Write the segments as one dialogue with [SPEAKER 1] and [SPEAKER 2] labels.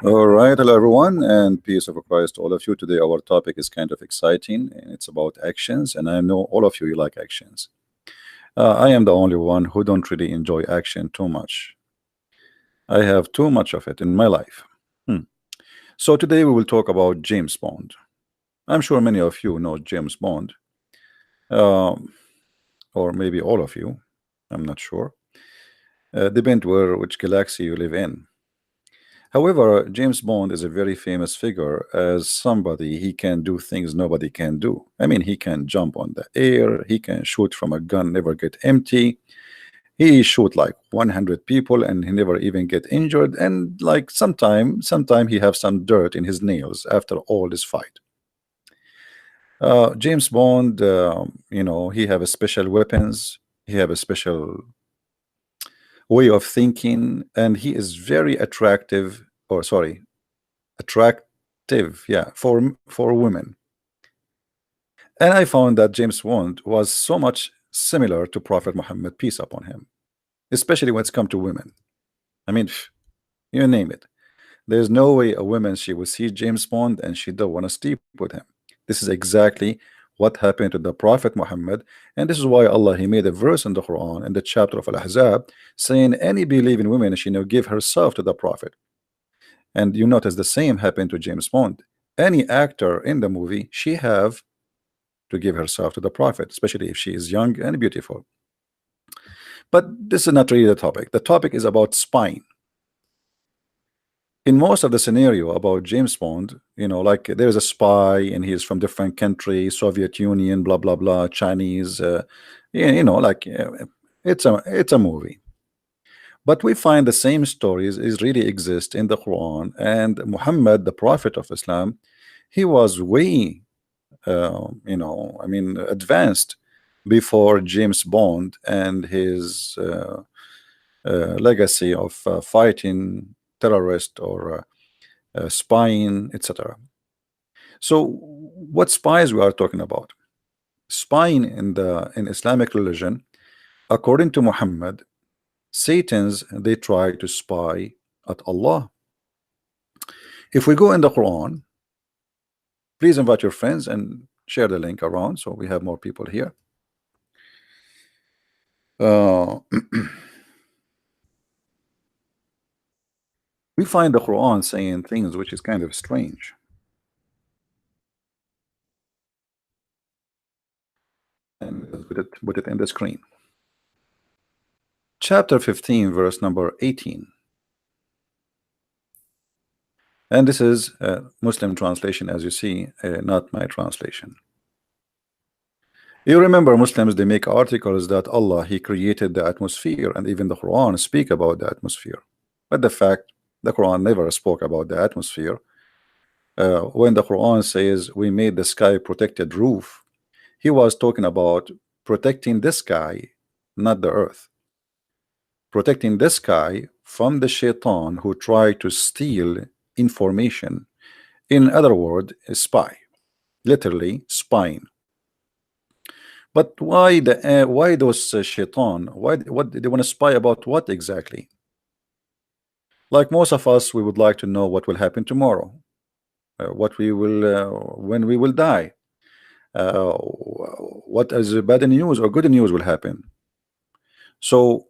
[SPEAKER 1] All right, hello everyone, and peace of Christ to all of you. Today, our topic is kind of exciting, and it's about actions. And I know all of you like actions. I am the only one who don't really enjoy action too much. I have too much of it in my life. Hmm. So today we will talk about James Bond. I'm sure many of you know James Bond, um, or maybe all of you. I'm not sure. Depend where which galaxy you live in. However, James Bond is a very famous figure as somebody he can do things nobody can do. I mean, he can jump on the air, he can shoot from a gun, never get empty. He shoot like 100 people and he never even get injured. And like sometime he have some dirt in his nails after all this fight. James Bond, he have a special weapons. He have a special way of thinking, and he is very attractive. Or sorry, attractive, yeah, for women. And I found that James Bond was so much similar to Prophet Muhammad, peace upon him, especially when it's come to women. I mean, you name it. There's no way a woman she will see James Bond and she don't want to sleep with him. This is exactly what happened to the Prophet Muhammad, and this is why Allah He made a verse in the Quran in the chapter of Al-Ahzab saying any believing woman she give herself to the Prophet. And you notice the same happened to James Bond. Any actor in the movie, she have to give herself to the Prophet, especially if she is young and beautiful. But this is not really the topic. The topic is about spying. In most of the scenario about James Bond, like there's a spy and he's from different country, Soviet Union, blah blah blah, Chinese, like it's a movie. But we find the same stories is really exist in the Quran, and Muhammad, the Prophet of Islam, he was way, I mean, advanced before James Bond and his legacy of fighting terrorists or spying, etc. So, what spies we are talking about? Spying in Islamic religion, according to Muhammad, Satan's they try to spy at Allah. If we go in the Quran, please invite your friends and share the link around so we have more people here. We find the Quran saying things which is kind of strange. And let's put it in the screen. Chapter 15, verse number 18. And this is a Muslim translation, as you see, not my translation. You remember Muslims, they make articles that Allah, He created the atmosphere, and even the Quran speak about the atmosphere. But the fact, the Quran never spoke about the atmosphere. When the Quran says we made the sky protected roof, He was talking about protecting the sky, not the earth. Protecting the sky from the shaitan who tried to steal information. In other words, a spy, literally spying. But why those shaitan? What they want to spy about? What exactly? Like most of us, we would like to know what will happen tomorrow, what we will when we will die, what is bad news or good news will happen. So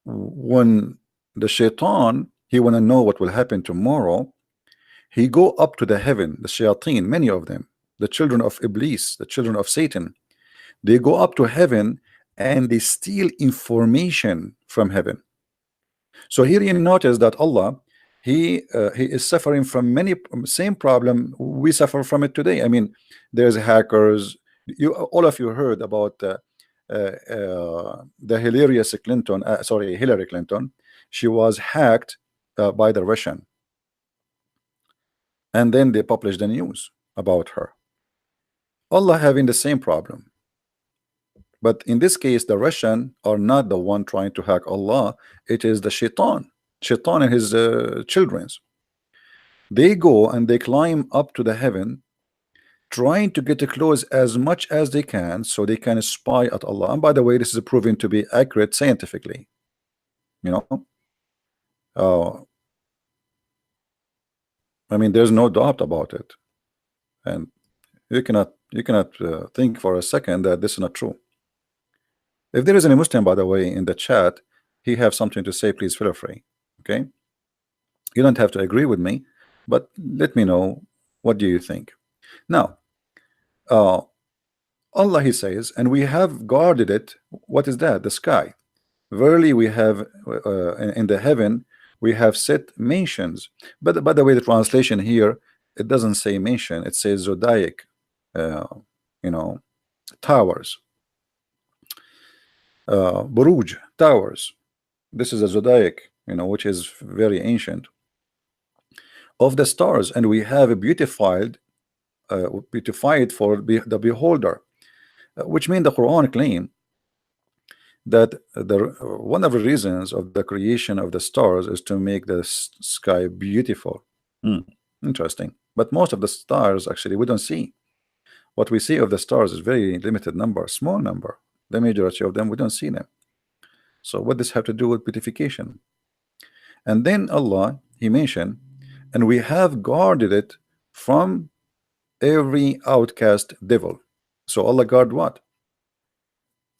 [SPEAKER 1] when the shaitan he want to know what will happen tomorrow, he go up to the heaven. The shayateen, many of them, the children of Iblis, the children of Satan, they go up to heaven and they steal information from heaven. So here you notice that Allah he is suffering from many same problem we suffer from it today. I mean, there's hackers. You all of you heard about the hilarious Clinton, sorry, Hillary Clinton. She was hacked by the Russian, and then they published the news about her. Allah having the same problem. But in this case, the Russian are not the one trying to hack Allah. It is the shaitan and his children's. They go and they climb up to the heaven, trying to get close as much as they can so they can spy at Allah. And by the way, this is proven to be accurate scientifically. You know, uh, I mean, there's no doubt about it, and you cannot think for a second that this is not true. If there is any Muslim, by the way, in the chat, he have something to say, please feel free. Okay, you don't have to agree with me, but let me know what do you think. Now, uh, Allah, he says, and we have guarded it. What is that? The sky. Verily, we have in the heaven we have set mentions. But by the way, the translation here, it doesn't say mention. It says zodiac, uh, you know, towers, buruj, towers. This is a zodiac, which is very ancient, of the stars, and we have beautified for the beholder, which means the Quran claim that one of the reasons of the creation of the stars is to make the sky beautiful. Interesting. But most of the stars actually we don't see. What we see of the stars is very limited number, small number. The majority of them we don't see them. So what does have to do with beautification? And then Allah, he mentioned, and we have guarded it from every outcast devil. So Allah guard what?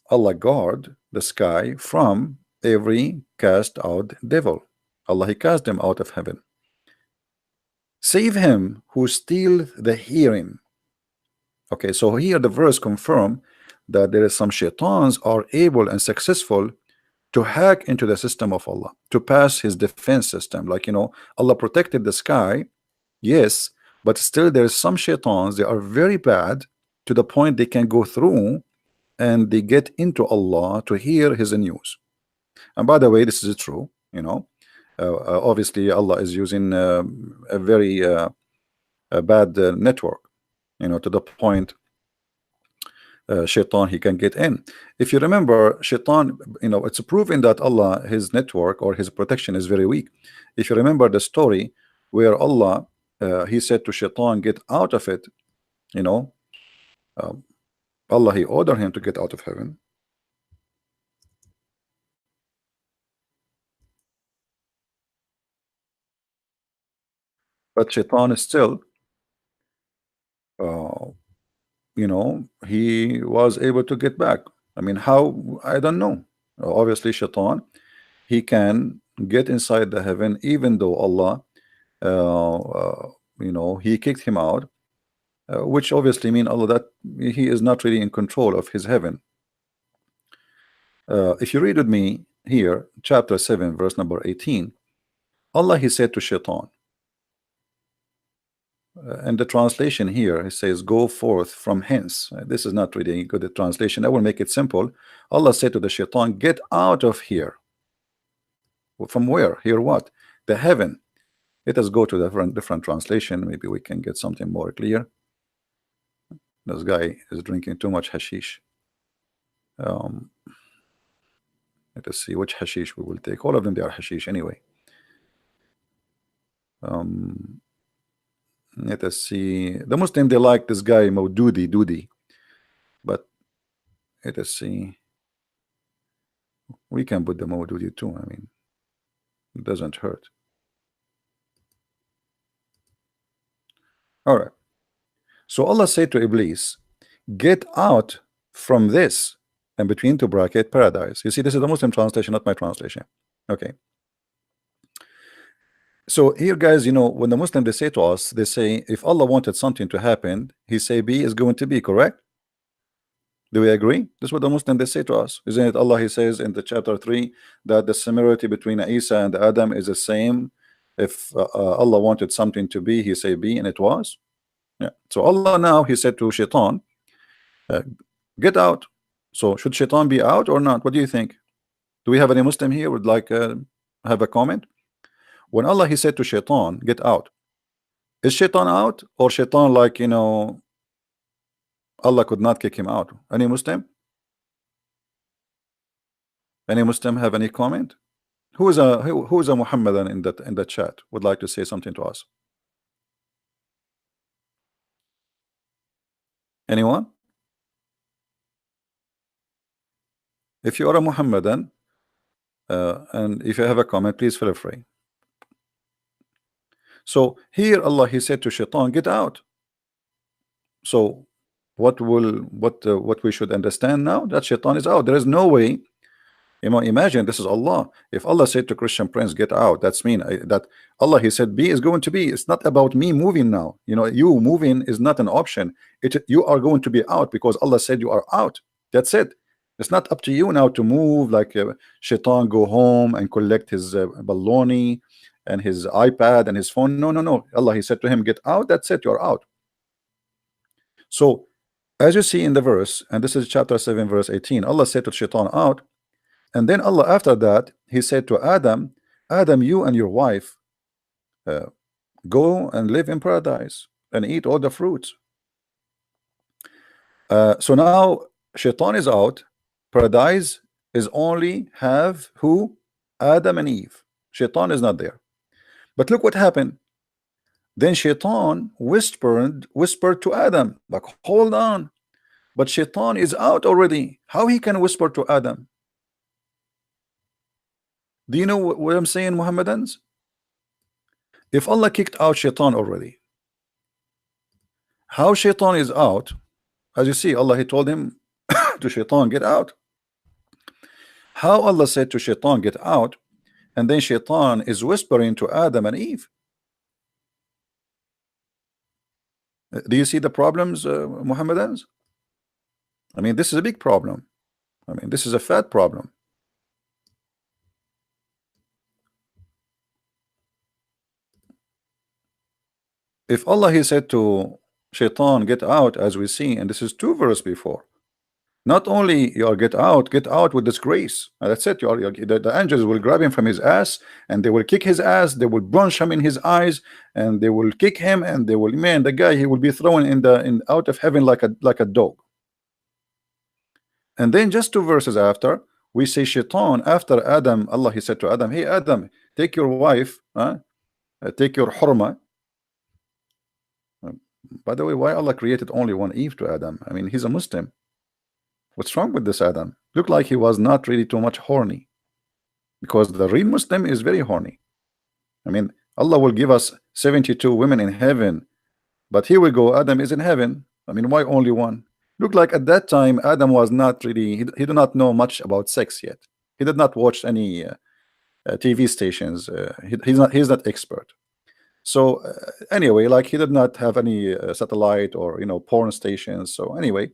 [SPEAKER 1] Allah guard the sky from every cast out devil. Allah, he cast them out of heaven. Save him who steal the hearing. Okay, so here the verse confirm that there is some shaitans are able and successful to hack into the system of Allah, to pass his defense system. Like, Allah protected the sky, yes, but still there is some shaitans, they are very bad to the point they can go through and they get into Allah to hear his news. And by the way, this is true, obviously Allah is using a very bad network, to the point shaitan he can get in. If you remember, shaitan, it's proven that Allah, his network or his protection is very weak. If you remember the story where Allah he said to shaitan, get out of it, Allah, he ordered him to get out of heaven. But shaitan is still he was able to get back. I mean, how? I don't know. Obviously shaitan, he can get inside the heaven even though Allah he kicked him out, which obviously mean Allah that he is not really in control of his heaven. If you read with me here, chapter 7 verse number 18, Allah, he said to shaitan, and the translation here, it says, go forth from hence. This is not really a good translation. I will make it simple. Allah said to the shaitan, get out of here. From where? Here what? The heaven. Let us go to the different translation. Maybe we can get something more clear. This guy is drinking too much hashish. Let us see which hashish we will take. All of them, they are hashish anyway. Let us see. The Muslim, they like this guy Maududi, but let us see. We can put the Maududi too. I mean, it doesn't hurt. All right. So Allah said to Iblis, get out from this, and between two bracket paradise. You see, this is the Muslim translation, not my translation. Okay. So here, guys, when the Muslim, they say to us, they say, if Allah wanted something to happen, he say B is going to be, correct? Do we agree? This is what the Muslim, they say to us. Isn't it Allah, he says in the chapter 3 that the similarity between Isa and Adam is the same. If Allah wanted something to be, he say be, and it was. Yeah. So Allah now, he said to shaitan, get out. So should shaitan be out or not? What do you think? Do we have any Muslim here would like have a comment? When Allah, he said to shaitan, get out, is shaitan out, or shaitan, like, Allah could not kick him out? Any Muslim? Any Muslim have any comment? Who is a Muhammadan in that chat would like to say something to us? Anyone? If you are a Muhammadan and if you have a comment, please feel free. So here Allah he said to Shaitan, get out. So what we should understand now, that Shaitan is out. There is no way. Imagine this is Allah. If Allah said to Christian Prince, get out, that's mean that Allah he said be is going to be. It's not about me moving now. You moving is not an option. You are going to be out because Allah said you are out. That's it. It's not up to you now to move like Shaitan go home and collect his baloney and his iPad and his phone. No, no, no. Allah he said to him, get out. That's it. You're out. So as you see in the verse, and this is chapter 7 verse 18, Allah said to Shaitan, out. And then Allah after that he said to Adam, Adam, you and your wife go and live in paradise and eat all the fruits. So now Shaitan is out. Paradise is only have who? Adam and Eve. Shaitan is not there. But look what happened. Then Shaitan whispered to Adam, like, hold on, but Shaitan is out already. How he can whisper to Adam? Do you know what I'm saying, Muhammadans? If Allah kicked out Shaitan already, how Shaitan is out? As you see, Allah he told him to Shaitan, get out. How Allah said to Shaitan, get out, and then Shaitan is whispering to Adam and Eve. Do you see the problems, Muhammadans? I mean, this is a big problem. I mean, this is a fat problem. If Allah he said to Shaitan, get out, as we see, and this is 2 verses before, not only you are get out with disgrace. That's it. The angels will grab him from his ass and they will kick his ass. They will punch him in his eyes and they will kick him and they will, man, the guy, he will be thrown out of heaven like a dog. And then just 2 verses after, we say Shaitan after Adam. Allah he said to Adam, hey Adam, take your wife, take your hurma. By the way, why Allah created only one Eve to Adam? I mean, he's a Muslim. What's wrong with this Adam? Looked like he was not really too much horny, because the real Muslim is very horny. I mean, Allah will give us 72 women in heaven, but here we go, Adam is in heaven. I mean, why only one? Looked like at that time Adam was not really, he did not know much about sex yet. He did not watch any TV stations. He's not expert. So anyway, like he did not have any satellite or porn stations. So anyway,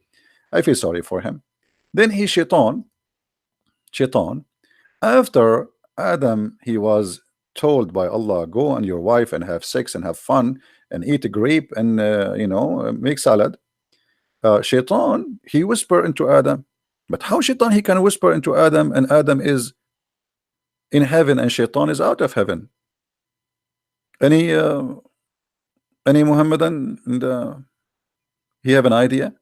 [SPEAKER 1] I feel sorry for him. Then he Shaitan, after Adam, he was told by Allah, go on your wife and have sex and have fun and eat a grape and make salad. Shaitan, he whispered into Adam. But how Shaitan he can whisper into Adam, and Adam is in heaven and Shaitan is out of heaven? Any Muhammadan, and he have an idea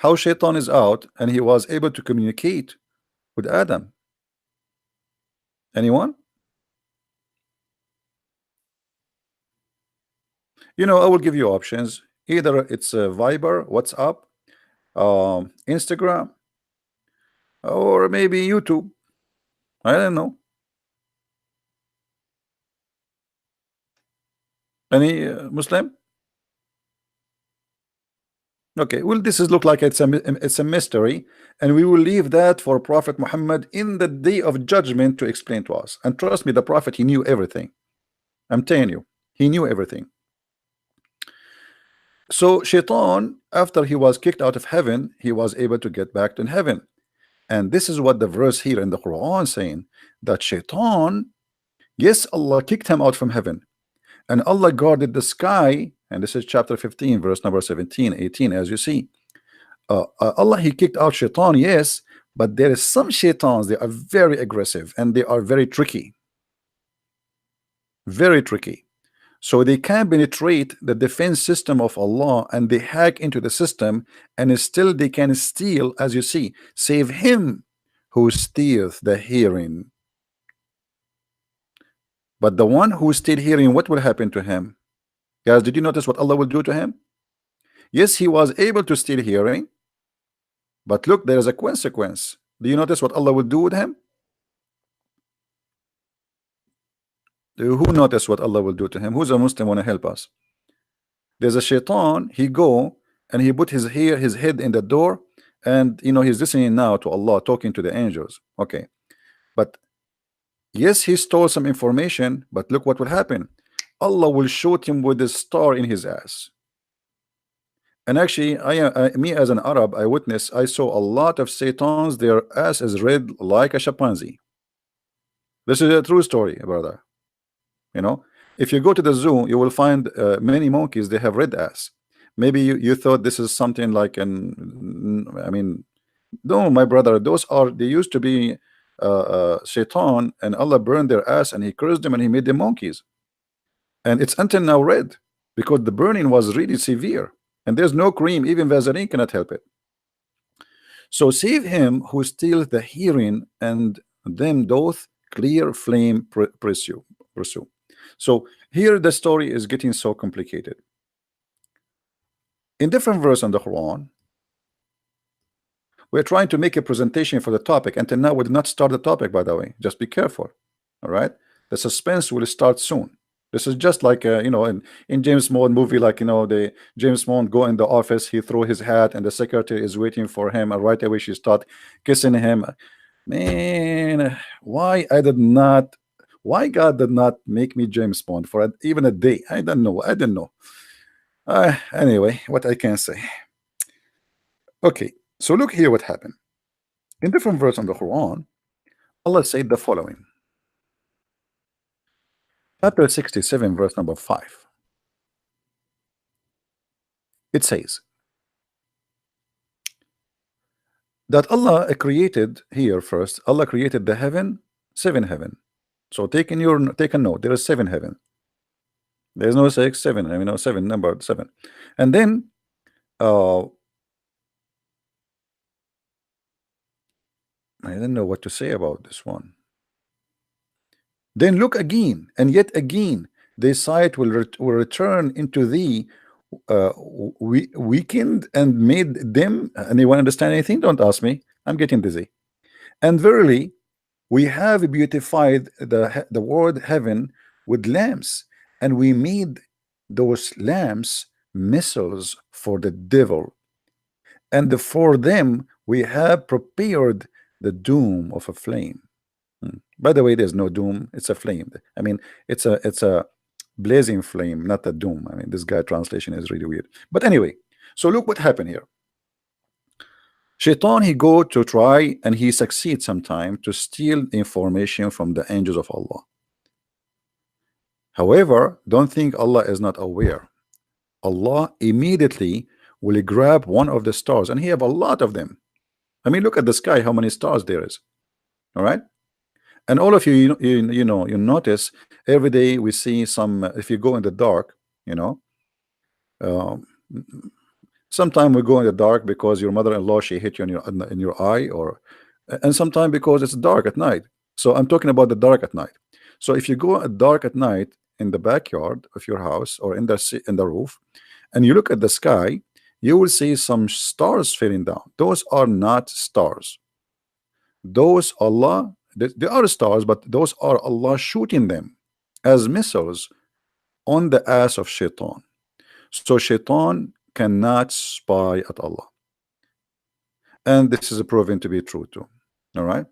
[SPEAKER 1] how Shaitan is out and he was able to communicate with Adam? Anyone? I will give you options. Either it's Viber, WhatsApp, Instagram, or maybe YouTube. I don't know. Any Muslim? Okay, well, this is look like it's a mystery, and we will leave that for Prophet Muhammad in the day of judgment to explain to us. And trust me, the Prophet, he knew everything. I'm telling you, he knew everything. So Shaitan, after he was kicked out of heaven, he was able to get back to heaven. And this is what the verse here in the Quran saying, that Shaitan, yes, Allah kicked him out from heaven, and Allah guarded the sky. And this is chapter 15 verse number 17, 18, as you see. Allah he kicked out Shaitan, yes, but there is some Shaitans, they are very aggressive and they are very tricky, so they can penetrate the defense system of Allah and they hack into the system, and still they can steal, as you see, save him who steals the hearing. But the one who steals hearing, what will happen to him? Guys, did you notice what Allah will do to him? Yes, he was able to steal hearing, but look, there is a consequence. Do you notice what Allah will do with him? Who noticed what Allah will do to him? Who's a Muslim want to help us? There's a shaitan. He go and he put his head in the door, and he's listening now to Allah talking to the angels. Okay, but yes, he stole some information, but look what will happen. Allah will shoot him with a star in his ass. And actually, me as an Arab, I saw a lot of Satans, their ass is red like a chimpanzee. This is a true story, brother. If you go to the zoo, you will find many monkeys, they have red ass. Maybe you thought this is something like I mean, no, my brother, they used to be Shaitan, and Allah burned their ass and he cursed them and he made them monkeys. And it's until now red because the burning was really severe. And there's no cream, even Vaseline cannot help it. So save him who steals the hearing, and them doth clear flame pursue. So here the story is getting so complicated. In different verse on the Quran, we're trying to make a presentation for the topic. Until now, we did not start the topic, by the way. Just be careful. All right, the suspense will start soon. This is just like in James Bond movie, like the James Bond go in the office, he throw his hat, and the secretary is waiting for him, and right away she start kissing him. Man, why God did not make me James Bond for even a day? I don't know. Anyway, what I can say. Okay, so look here what happened. In different verse on the Quran, Allah said the following. Chapter 67, verse number 5. It says that Allah created here first. Allah created the heaven, 7 heaven. So take a note. There is 7 heaven. There is no 6, 7. 7, number 7. And then I don't know what to say about this one. Then look again, and yet again, the sight will return into thee, weakened and made them. Anyone understand anything? Don't ask me. I'm getting dizzy. And verily, we have beautified the word heaven with lamps, and we made those lamps missiles for the devil, and for them we have prepared the doom of a flame. By the way, there's no doom, it's a flame. I mean, it's a blazing flame, not a doom. I mean, this guy translation is really weird. But anyway, so look what happened here. Shaitan, he go to try, and he succeeds sometime to steal information from the angels of Allah. However, don't think Allah is not aware. Allah immediately will grab one of the stars, and he have a lot of them. I mean, look at the sky, how many stars there is. All right. And all of you, you notice every day we see some. If you go in the dark, sometimes we go in the dark because your mother-in-law, she hit you in your eye, and sometimes because it's dark at night. So I'm talking about the dark at night. So if you go at dark at night in the backyard of your house or in the roof, and you look at the sky, you will see some stars falling down. Those are not stars. Those they are stars, but those are Allah shooting them as missiles on the ass of Shaitan. So Shaitan cannot spy at Allah, and this is proven to be true too. All right,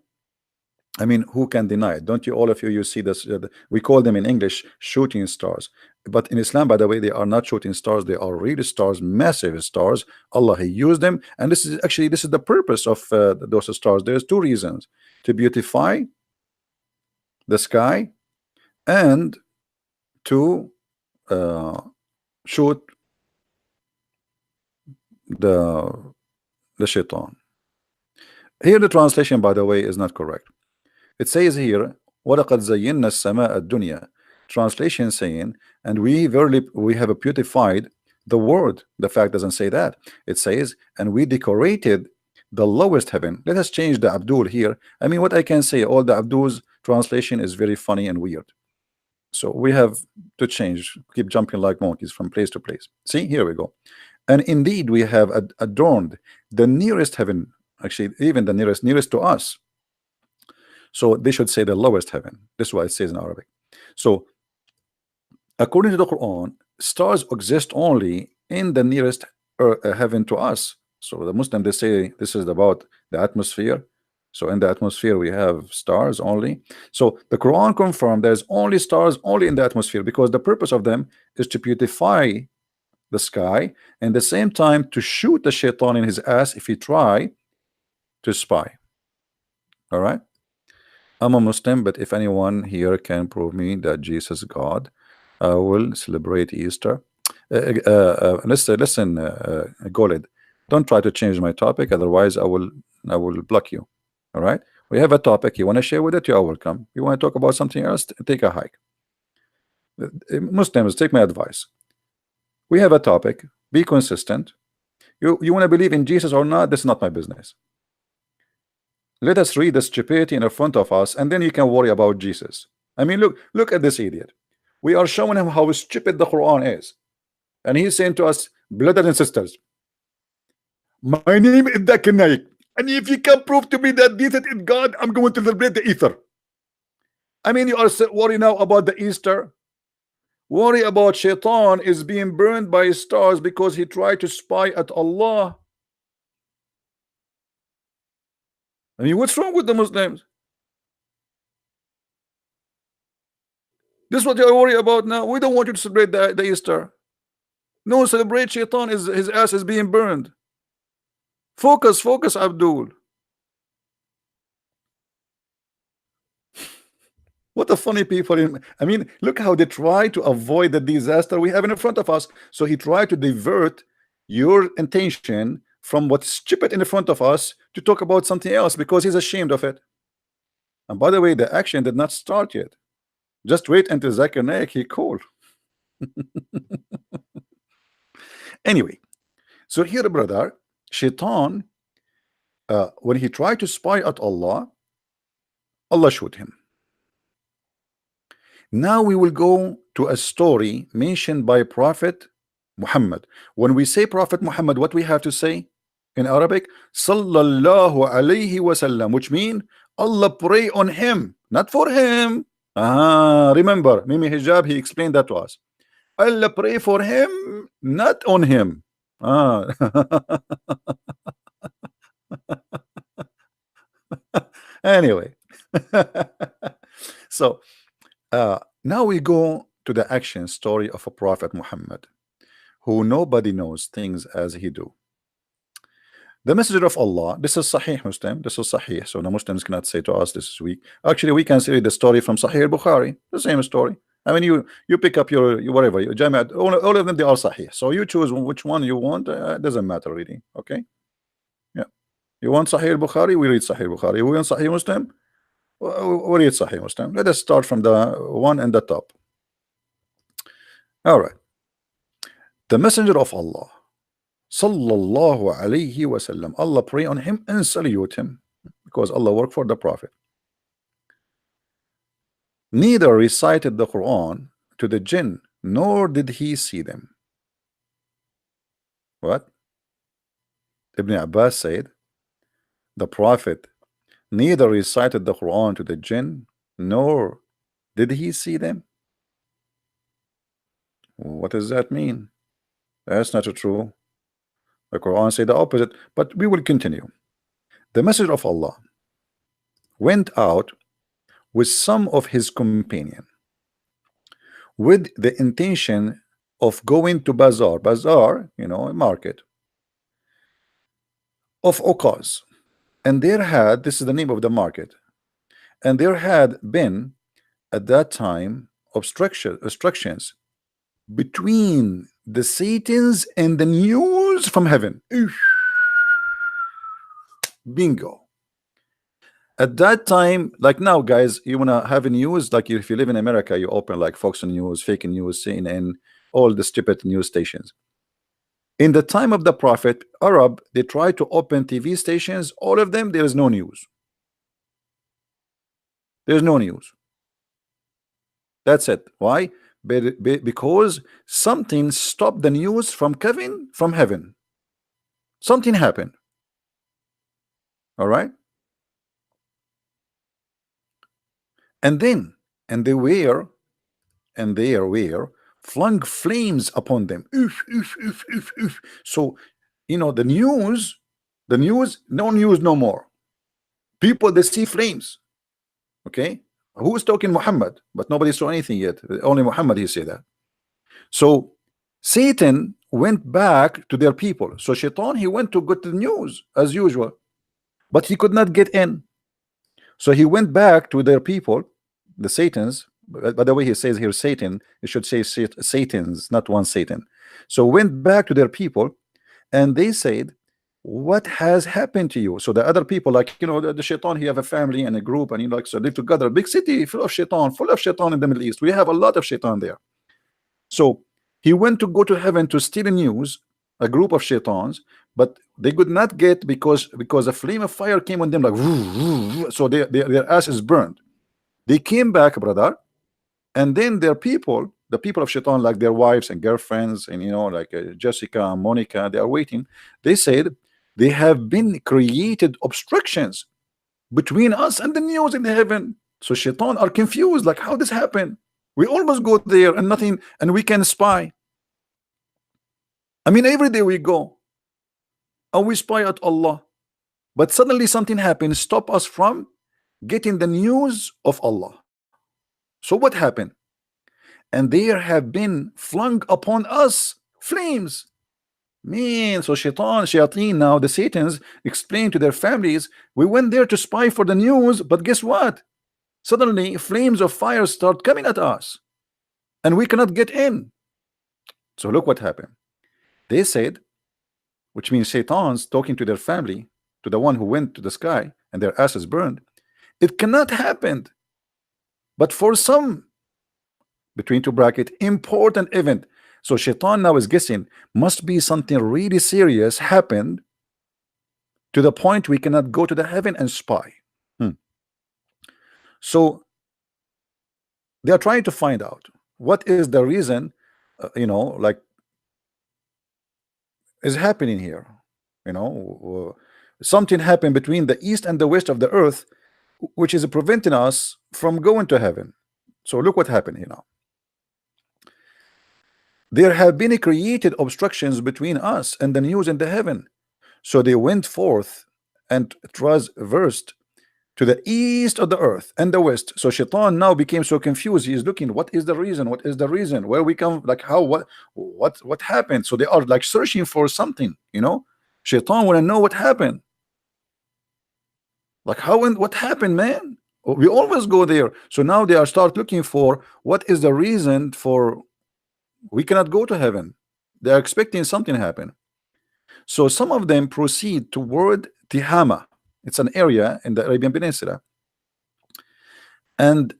[SPEAKER 1] I mean, who can deny it? Don't you, all of you see this? We call them in English shooting stars, but in Islam, by the way, they are not shooting stars. They are real stars, massive stars. Allah, he used them, and this is the purpose of those stars. There's 2 reasons: to beautify the sky and to shoot the Shaitan. Here the translation, by the way, is not correct. It says here, وَلَقَدْ زَيِّنَّا السَّمَاءَ الدُّنْيَا. Translation saying, and we have beautified the word. The fact doesn't say that. It says, and we decorated the lowest heaven. Let us change the Abdul here. I mean, what I can say, all the Abdul's translation is very funny and weird. So we have to change, keep jumping like monkeys from place to place. See, here we go. And indeed, we have adorned the nearest heaven, actually, even the nearest to us. So they should say the lowest heaven. This is what it says in Arabic. So According to the Quran, stars exist only in the nearest heaven to us. So the Muslim, they say this is about the atmosphere. So in the atmosphere we have stars only. So the Quran confirmed there's only stars only in the atmosphere, because the purpose of them is to beautify the sky, and the same time to shoot the shaitan in his ass if he try to spy. All right, I'm a Muslim, but if anyone here can prove me that Jesus is God, I will celebrate Easter. Listen, Golid, don't try to change my topic, otherwise I will block you. All right, we have a topic. You want to share with it, you are welcome. You want to talk about something else, take a hike. Muslims, take my advice. We have a topic. Be consistent. You want to believe in Jesus or not? That's not my business. Let us read the stupidity in front of us, and then you can worry about Jesus. I mean, look at this idiot. We are showing him how stupid the Quran is, and he's saying to us, brothers and sisters, my name is Zakir Naik, and if you can prove to me that Jesus is God, I'm going to celebrate the Easter. I mean, you are worried now about the Easter. Worry about Shaitan is being burned by stars because he tried to spy at Allah. I mean, what's wrong with the Muslims? This is what you're worried about now. We don't want you to celebrate the Easter. No, celebrate Shaitan, is his ass is being burned. Focus, Abdul. What a funny people. I mean, look how they try to avoid the disaster we have in front of us. So he tried to divert your attention from what's stupid in front of us to talk about something else because he's ashamed of it. And by the way, the action did not start yet. Just wait until Zakir Naik he called. Anyway, so here, brother, Shaitan, when he tried to spy at Allah, Allah showed him. Now we will go to a story mentioned by Prophet Muhammad. When we say Prophet Muhammad, what we have to say in Arabic? Sallallahu alayhi wasallam, which means Allah pray on him, not for him. Remember, Mimi Hijab, he explained that to us. Allah pray for him, not on him. Anyway, so now we go to the action story of a Prophet Muhammad, who nobody knows things as he do. The Messenger of Allah, this is Sahih Muslim, this is Sahih, so the Muslims cannot say to us this is weak. Actually, we can say the story from Sahih al-Bukhari, the same story. I mean, you pick up your whatever, your Jamiat, all of them, they are Sahih. So you choose which one you want, doesn't matter really, okay? Yeah. You want Sahih al-Bukhari, we read Sahih al-Bukhari. We want Sahih Muslim, we read Sahih Muslim. Let us start from the one in the top. All right. The Messenger of Allah, Sallallahu alayhi wasallam, Allah pray on him and salute him, because Allah worked for the Prophet. Neither recited the Quran to the jinn, nor did he see them. What? Ibn Abbas said, the Prophet neither recited the Quran to the jinn, nor did he see them. What does that mean? That's not true. The Quran said the opposite, but we will continue. The Messenger of Allah went out with some of his companion with the intention of going to bazaar, you know, a market of Okaz. And there had, this is the name of the market, and there had been at that time obstructions between the Satans and the news from heaven. Bingo. At that time, like now, guys, you wanna have a news, like if you live in America, you open like Fox News, fake news, CNN, all the stupid news stations. In the time of the Prophet, Arab, they try to open TV stations, all of them, there is no news. There's no news. That's it. Why? Because something stopped the news from coming from heaven. Something happened. All right. And then, and they were flung flames upon them. Oof, oof, oof, oof, oof. So, you know, the news, no news no more. People, they see flames. Okay, who is talking? Muhammad, but nobody saw anything yet. Only Muhammad he said that. So Satan went back to their people. So Shaitan, he went to get the news as usual, but he could not get in. So he went back to their people, the Satans. By the way, he says here Satan, it should say Satans, not one Satan. So went back to their people, and they said, what has happened to you? So the other people, like, you know, the Shaitan, he have a family and a group, and, you know, like, so live together, big city full of Shaitan in the Middle East. We have a lot of Shaitan there. So he went to go to heaven to steal news, a group of Shaitans, but they could not get, because a flame of fire came on them, like so their ass is burned. They came back, brother, and then their people, the people of Shaitan, like their wives and girlfriends, and, you know, like Jessica and Monica, they are waiting. They said they have been created obstructions between us and the news in heaven. So Shaitan are confused, like, how this happened? We almost go there and nothing, and we can spy. I mean, every day we go and we spy at Allah, but suddenly something happens, stop us from getting the news of Allah. So what happened? And there have been flung upon us flames. Man, so shayateen, now the Satans explain to their families, we went there to spy for the news, but guess what? Suddenly flames of fire start coming at us, and we cannot get in. So look what happened. They said, which means Satan's talking to their family, to the one who went to the sky and their asses burned, it cannot happen. But for some, between two bracket, important event. So Shaitan now is guessing, must be something really serious happened to the point we cannot go to the heaven and spy. So they are trying to find out what is the reason, you know, like, is happening here. You know, something happened between the east and the west of the earth, which is preventing us from going to heaven. So look what happened here now. There have been created obstructions between us and the news in the heaven. So they went forth and traversed to the east of the earth and the west. So Shaitan now became so confused. He is looking, what is the reason? What is the reason? Where we come, like, how, what happened? So they are like searching for something, you know. Shaitan want to know what happened. Like, how and what happened, man? We always go there. So now they are start looking for what is the reason for we cannot go to heaven. They are expecting something happen. So some of them proceed toward Tihama. It's an area in the Arabian Peninsula, and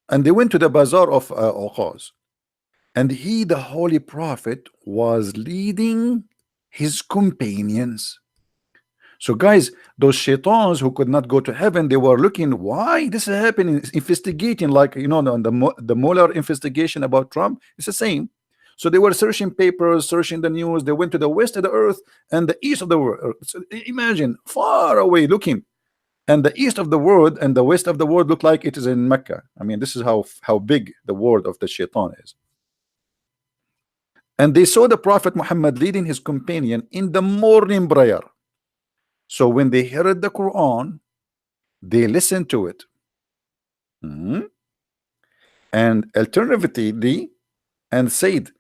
[SPEAKER 1] they went to the bazaar of Uqaz, and he, the holy prophet, was leading his companions. So guys, those shaitans who could not go to heaven, they were looking, why this is happening, investigating, like, you know, the Mueller investigation about Trump. It's the same. So they were searching papers, searching the news. They went to the west of the earth and the east of the world. So imagine, far away looking, and the east of the world and the west of the world look like it is in Mecca. I mean, this is how big the world of the shaitan is. And they saw the Prophet Muhammad leading his companion in the morning prayer. So when they heard the Quran, they listened to it. And alternatively, and said,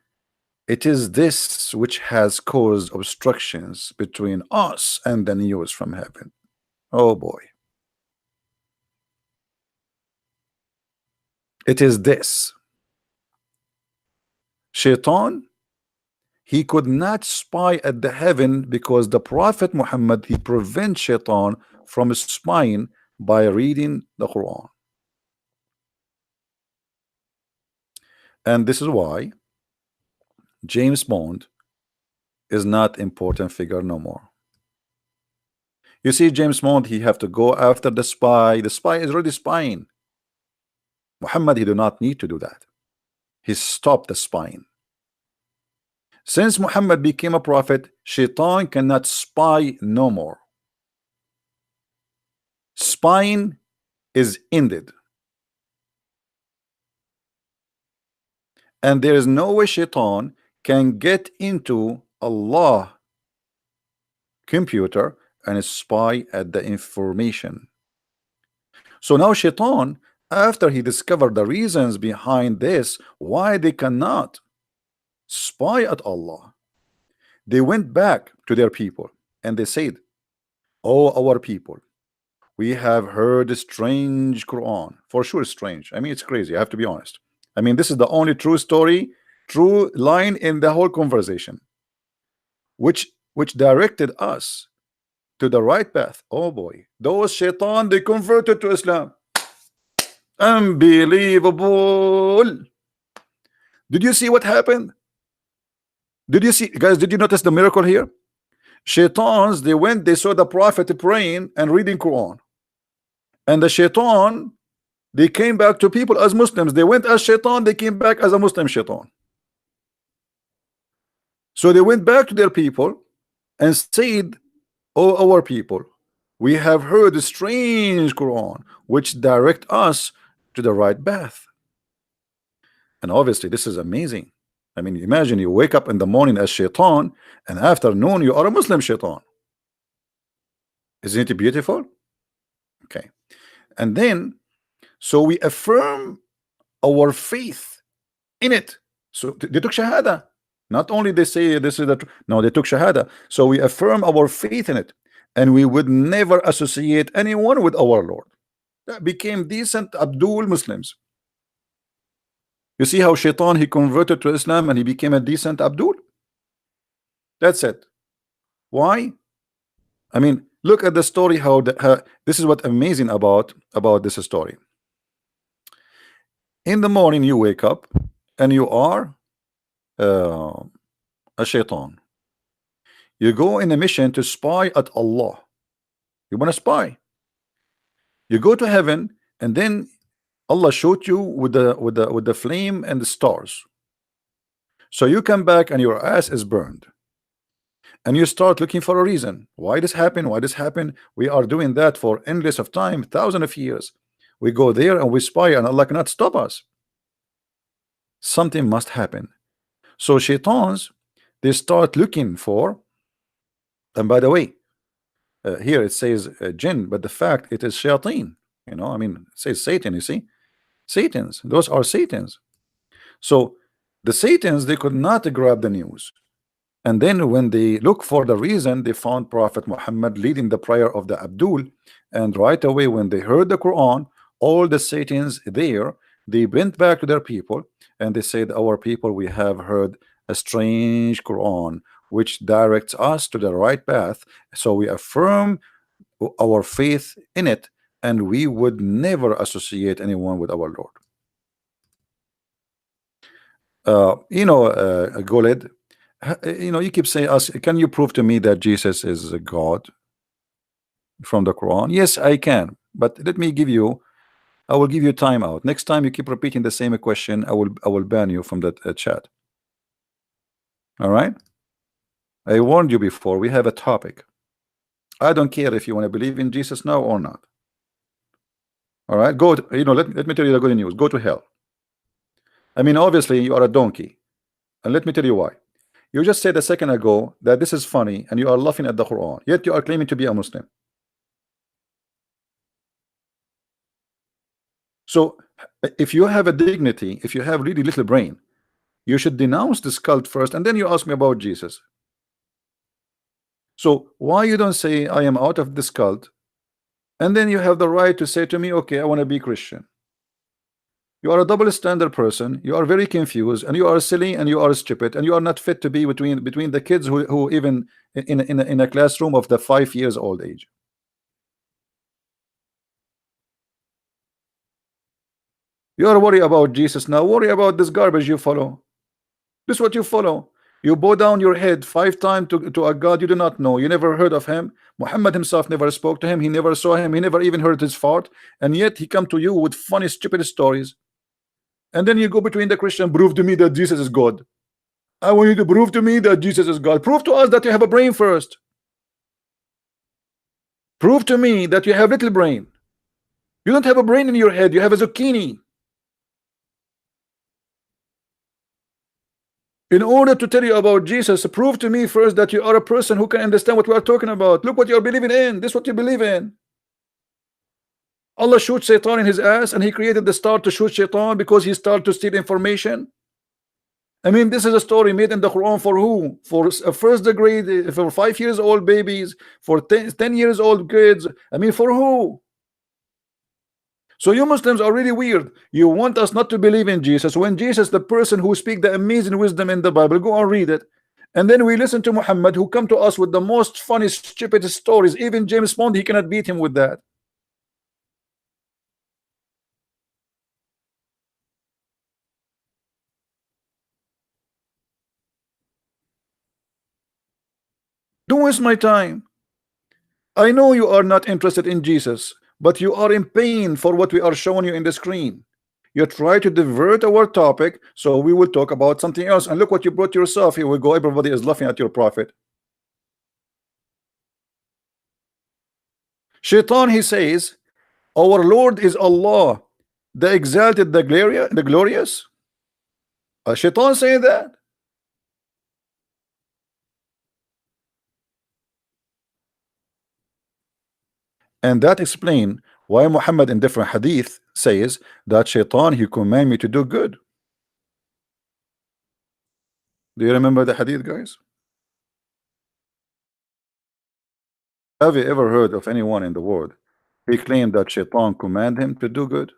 [SPEAKER 1] it is this which has caused obstructions between us and the news from heaven. Oh boy. It is this. Shaitan, he could not spy at the heaven because the Prophet Muhammad, he prevents Shaitan from spying by reading the Quran. And this is why James Bond is not important figure no more. You see, James Bond, he have to go after the spy. The spy is already spying. Muhammad, he do not need to do that. He stopped the spying. Since Muhammad became a prophet, Shaitan cannot spy no more. Spying is ended. and there is no way shaitan can get into Allah computer and spy at the information. So now shaitan, after he discovered the reasons behind this, why they cannot spy at Allah, they went back to their people and they said, "Oh, our people, we have heard a strange Quran." For sure strange. I mean, it's crazy, I have to be honest. I mean, this is the only true story, true line in the whole conversation, which directed us to the right path. Oh boy, those shaitan, they converted to Islam. Unbelievable. Did you see what happened? Did you see, guys, did you notice the miracle here? Shaitans, they went, they saw the prophet praying and reading Quran, and the shaitan, they came back to people as Muslims. They went as shaitan, they came back as a Muslim shaitan. So they went back to their people and said, "Oh, our people, we have heard a strange Quran which direct us to the right path." And obviously this is amazing. I mean, imagine you wake up in the morning as shaitan, and afternoon you are a Muslim shaitan. Isn't it beautiful? Okay. And then, so we affirm our faith in it. So they took shahada. Not only they say this is the no, they took shahada. So we affirm our faith in it, and we would never associate anyone with our Lord. That became decent Abdul Muslims. You see how shaitan, he converted to Islam and he became a decent Abdul. That's it. Why? I mean, look at the story. How this is what amazing about this story. In the morning you wake up and you are a shaitan. You go in a mission to spy at Allah. You want to spy. You go to heaven, and then Allah showed you with the flame and the stars. So you come back and your ass is burned, and you start looking for a reason why this happened. Why this happened? We are doing that for endless of time, thousands of years. We go there and we spy, and Allah cannot stop us. Something must happen. So shaitans, they start looking for, and by the way, here it says jinn, but the fact it is shayateen. You know, I mean, it says Satan. You see, Satans. Those are Satans. So the Satans, they could not grab the news. And then when they look for the reason, they found Prophet Muhammad leading the prayer of the Abdul. And right away, when they heard the Quran, all the Satans there, they went back to their people and they said, "Our people, we have heard a strange Quran which directs us to the right path. So we affirm our faith in it, and we would never associate anyone with our Lord." Goled, you keep saying us, "Can you prove to me that Jesus is a God from the Quran?" Yes, I can, but let me give you, I will give you time out. Next time you keep repeating the same question, I will ban you from that chat. All right, I warned you before. We have a topic. I don't care if you want to believe in Jesus now or not. All right, go to, let me tell you the good news. Go to hell. I mean, obviously you are a donkey, and let me tell you why. You just said a second ago that this is funny and you are laughing at the Quran, yet you are claiming to be a Muslim. So if you have a dignity, if you have really little brain, you should denounce this cult first, and then you ask me about Jesus. So why you don't say I am out of this cult, and then you have the right to say to me, okay, I want to be Christian? You are a double standard person. You are very confused, and you are silly, and you are stupid, and you are not fit to be between the kids who even in a classroom of the 5 years old age. You are worried about Jesus now. Worry about this garbage you follow. This is what you follow. You bow down your head 5 times to a God you do not know. You never heard of him. Muhammad himself never spoke to him. He never saw him. He never even heard his fart. And yet he come to you with funny, stupid stories. And then you go between the Christian, prove to me that Jesus is God. I want you to prove to me that Jesus is God. Prove to us that you have a brain first. Prove to me that you have little brain. You don't have a brain in your head. You have a zucchini. In order to tell you about Jesus, prove to me first that you are a person who can understand what we are talking about. Look what you are believing in. This is what you believe in. Allah shoots Shaitan in his ass, and he created the star to shoot Shaitan because he started to steal information. I mean, this is a story made in the Quran for who? For first degree, for 5 years old babies, for 10 years old kids. I mean, for who? So you Muslims are really weird. You want us not to believe in Jesus when Jesus, the person who speak the amazing wisdom in the Bible, go and read it. And then we listen to Muhammad, who come to us with the most funny, stupid stories. Even James Bond, he cannot beat him with that. Don't waste my time. I know you are not interested in Jesus, but you are in pain for what we are showing you in the screen. You try to divert our topic, so we will talk about something else. And look what you brought yourself. Here we go. Everybody is laughing at your prophet. Shaitan, he says, our Lord is Allah, the exalted, the glorious. Shaitan saying that. And that explain why Muhammad in different hadith says that Shaitan, he command me to do good. Do you remember the hadith, guys? Have you ever heard of anyone in the world he claimed that Shaitan command him to do good?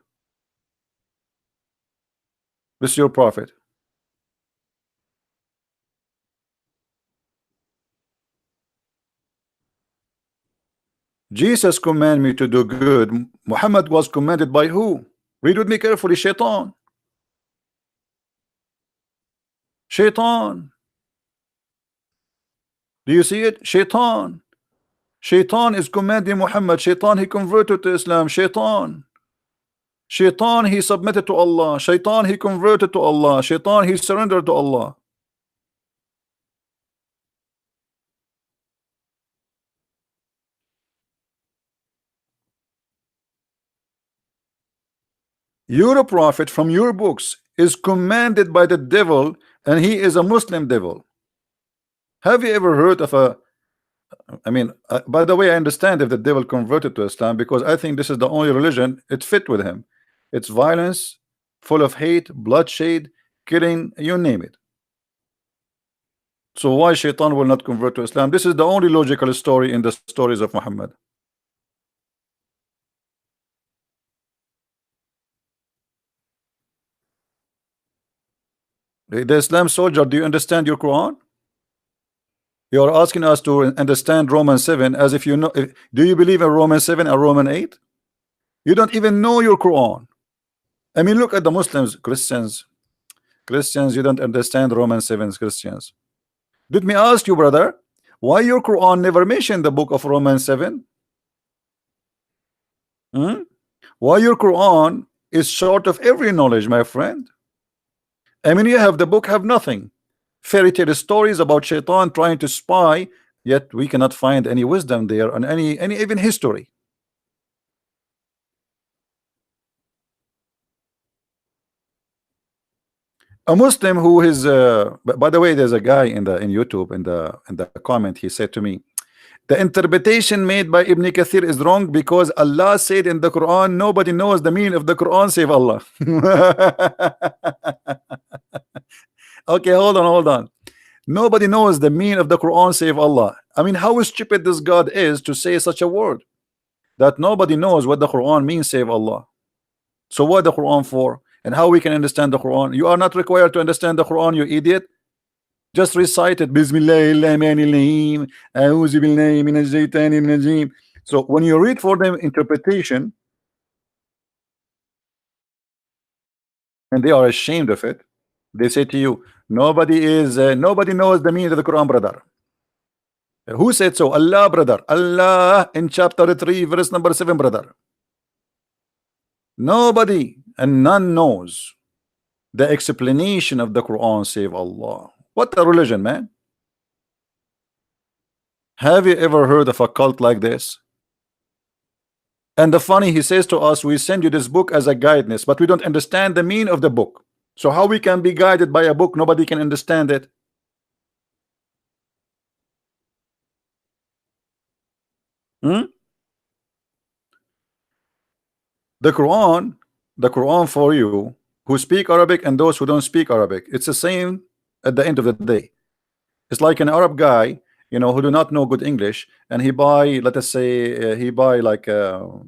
[SPEAKER 1] This is your prophet. Jesus command me to do good. Muhammad was commanded by who? Read with me carefully. Shaitan. Shaitan. Do you see it? Shaitan. Shaitan is commanding Muhammad. Shaitan, he converted to Islam. Shaitan. Shaitan, he submitted to Allah. Shaitan, he converted to Allah. Shaitan, he surrendered to Allah. Your prophet from your books is commanded by the devil, and he is a Muslim devil. Have you ever heard of a I mean, by the way, I understand if the devil converted to Islam, because I think this is the only religion it fit with him. It's violence, full of hate, bloodshed, killing, you name it. So why Shaitan will not convert to Islam? This is the only logical story in the stories of Muhammad. The Islam soldier, do you understand your Quran? You are asking us to understand Romans 7 as if you know. Do you believe in Romans 7 and Romans 8? You don't even know your Quran. I mean, look at the Muslims, Christians, you don't understand Romans 7, Christians. Let me ask you, brother, why your Quran never mentioned the book of Romans 7? Why your Quran is short of every knowledge, my friend? I mean, you have the book, have nothing. Fairy tale stories about Shaitan trying to spy, yet we cannot find any wisdom there and any even history. A Muslim who is by the way, there's a guy in YouTube in the comment, he said to me, the interpretation made by Ibn Kathir is wrong because Allah said in the Quran nobody knows the meaning of the Quran save Allah. Okay, hold on. Nobody knows the meaning of the Quran save Allah. I mean, how stupid this God is to say such a word, that nobody knows what the Quran means save Allah. So what the Quran for? And how we can understand the Quran? You are not required to understand the Quran, you idiot. Just recite it. Bismillahirrahmanirrahim. A'udhu billahi minash shaitanir rajim. So when you read for them interpretation, and they are ashamed of it, they say to you, nobody knows the meaning of the Quran, brother. Who said so? Allah, brother. Allah in chapter 3 verse number 7, brother. Nobody and none knows the explanation of the Quran save Allah. What a religion, man. Have you ever heard of a cult like this? And the funny, he says to us, we send you this book as a guidance, but we don't understand the meaning of the book. So how we can be guided by a book nobody can understand it? Hmm? The Quran, the Quran for you who speak Arabic and those who don't speak Arabic, it's the same at the end of the day. It's like an Arab guy, you know, who do not know good English, and he buy, let us say, he buy like a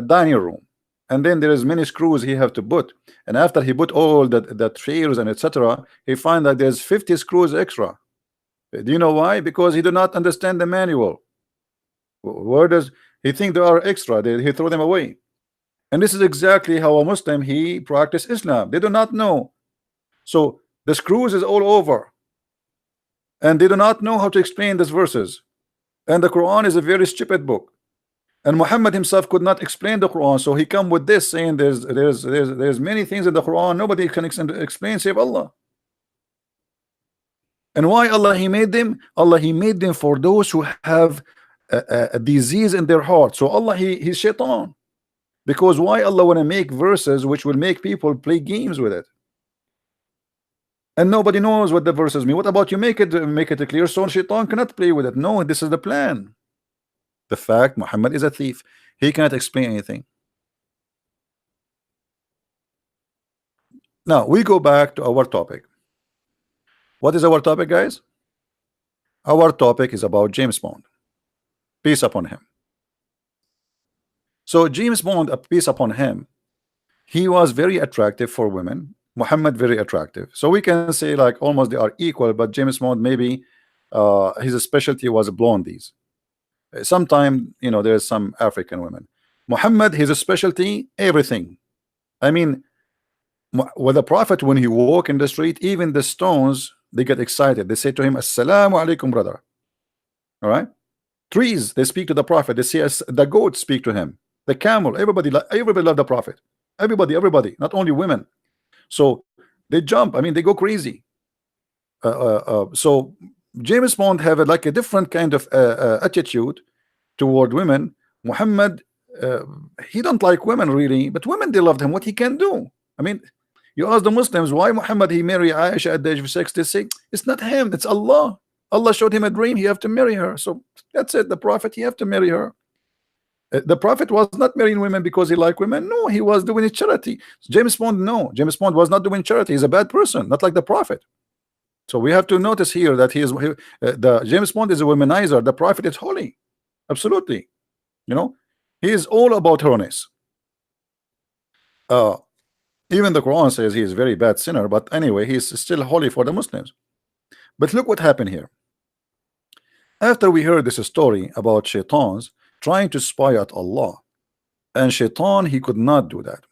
[SPEAKER 1] dining room, and then there is many screws he have to put, and after he put all the chairs and etc., he find that there's 50 screws extra. Do you know why? Because he do not understand the manual. Where does he think there are extra? He throw them away. And this is exactly how a Muslim he practice Islam. They do not know. So the screws is all over, and they do not know how to explain these verses. And the Quran is a very stupid book. And Muhammad himself could not explain the Quran, so he come with this saying there's many things in the Quran nobody can explain save Allah. And why Allah he made them? Allah he made them for those who have a disease in their heart. So Allah he's shaitan. Because why Allah want to make verses which will make people play games with it? And nobody knows what the verses mean. What about you make it clear so shaitan cannot play with it? No, this is the plan. The fact Muhammad is a thief, he cannot explain anything. Now we go back to our topic. What is our topic, guys? Our topic is about James Bond, peace upon him. So James Bond, a peace upon him, he was very attractive for women. Muhammad very attractive. So we can say like almost they are equal, but James Bond maybe his specialty was blondies. Sometime, you know, there's some African women. Muhammad, his specialty, everything. I mean, with the Prophet, when he walk in the street, even the stones, they get excited. They say to him, Assalamu alaikum, brother. All right. Trees, they speak to the Prophet. They say, the goats speak to him. The camel, everybody love the Prophet. Everybody, not only women. So they jump. I mean, they go crazy. So James Bond have like a different kind of attitude toward women. Muhammad, he don't like women really, but women they loved him. What he can do? I mean, you ask the Muslims why Muhammad he marry Aisha at the age of 6. They say it's not him, it's Allah. Allah showed him a dream. He have to marry her. So that's it. The Prophet he have to marry her. The Prophet was not marrying women because he liked women. No, he was doing it charity. James Bond, no, James Bond was not doing charity. He's a bad person, not like the Prophet. So we have to notice here that the James Bond is a womanizer. The Prophet is holy, absolutely. You know, he is all about holiness. Even the Quran says he is a very bad sinner, but anyway, he's still holy for the Muslims. But look what happened here. After we heard this story about shaitans trying to spy at Allah, and shaitan he could not do that.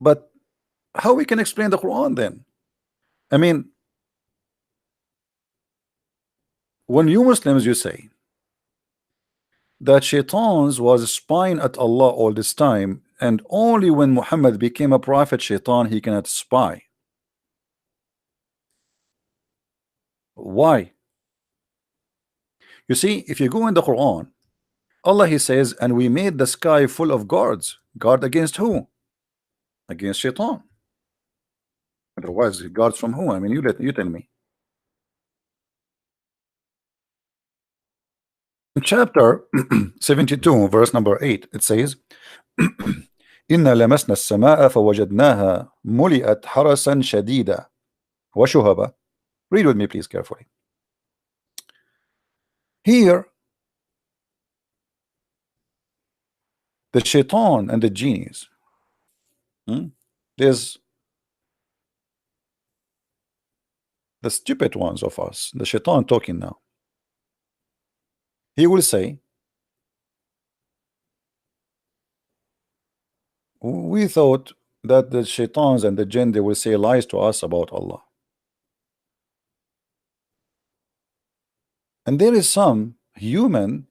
[SPEAKER 1] But how we can explain the Quran then? I mean, when you Muslims you say that shaitans was spying at Allah all this time, and only when Muhammad became a prophet, shaitan he cannot spy. Why? You see, if you go in the Quran, Allah he says, and we made the sky full of guards. Guard against who? Against shaitan. Otherwise, guards from who? I mean, you tell me. In chapter 72, verse number 8, it says, إنا لمسنا السماء فوجدناها ملئت حرسا شديدا وشهبا. Read with me, please, carefully. Here, the shaitan and the genies, there's the stupid ones of us, the shaitan talking now. He will say, we thought that the shaitans and the jinn, they will say lies to us about Allah. And there is some human,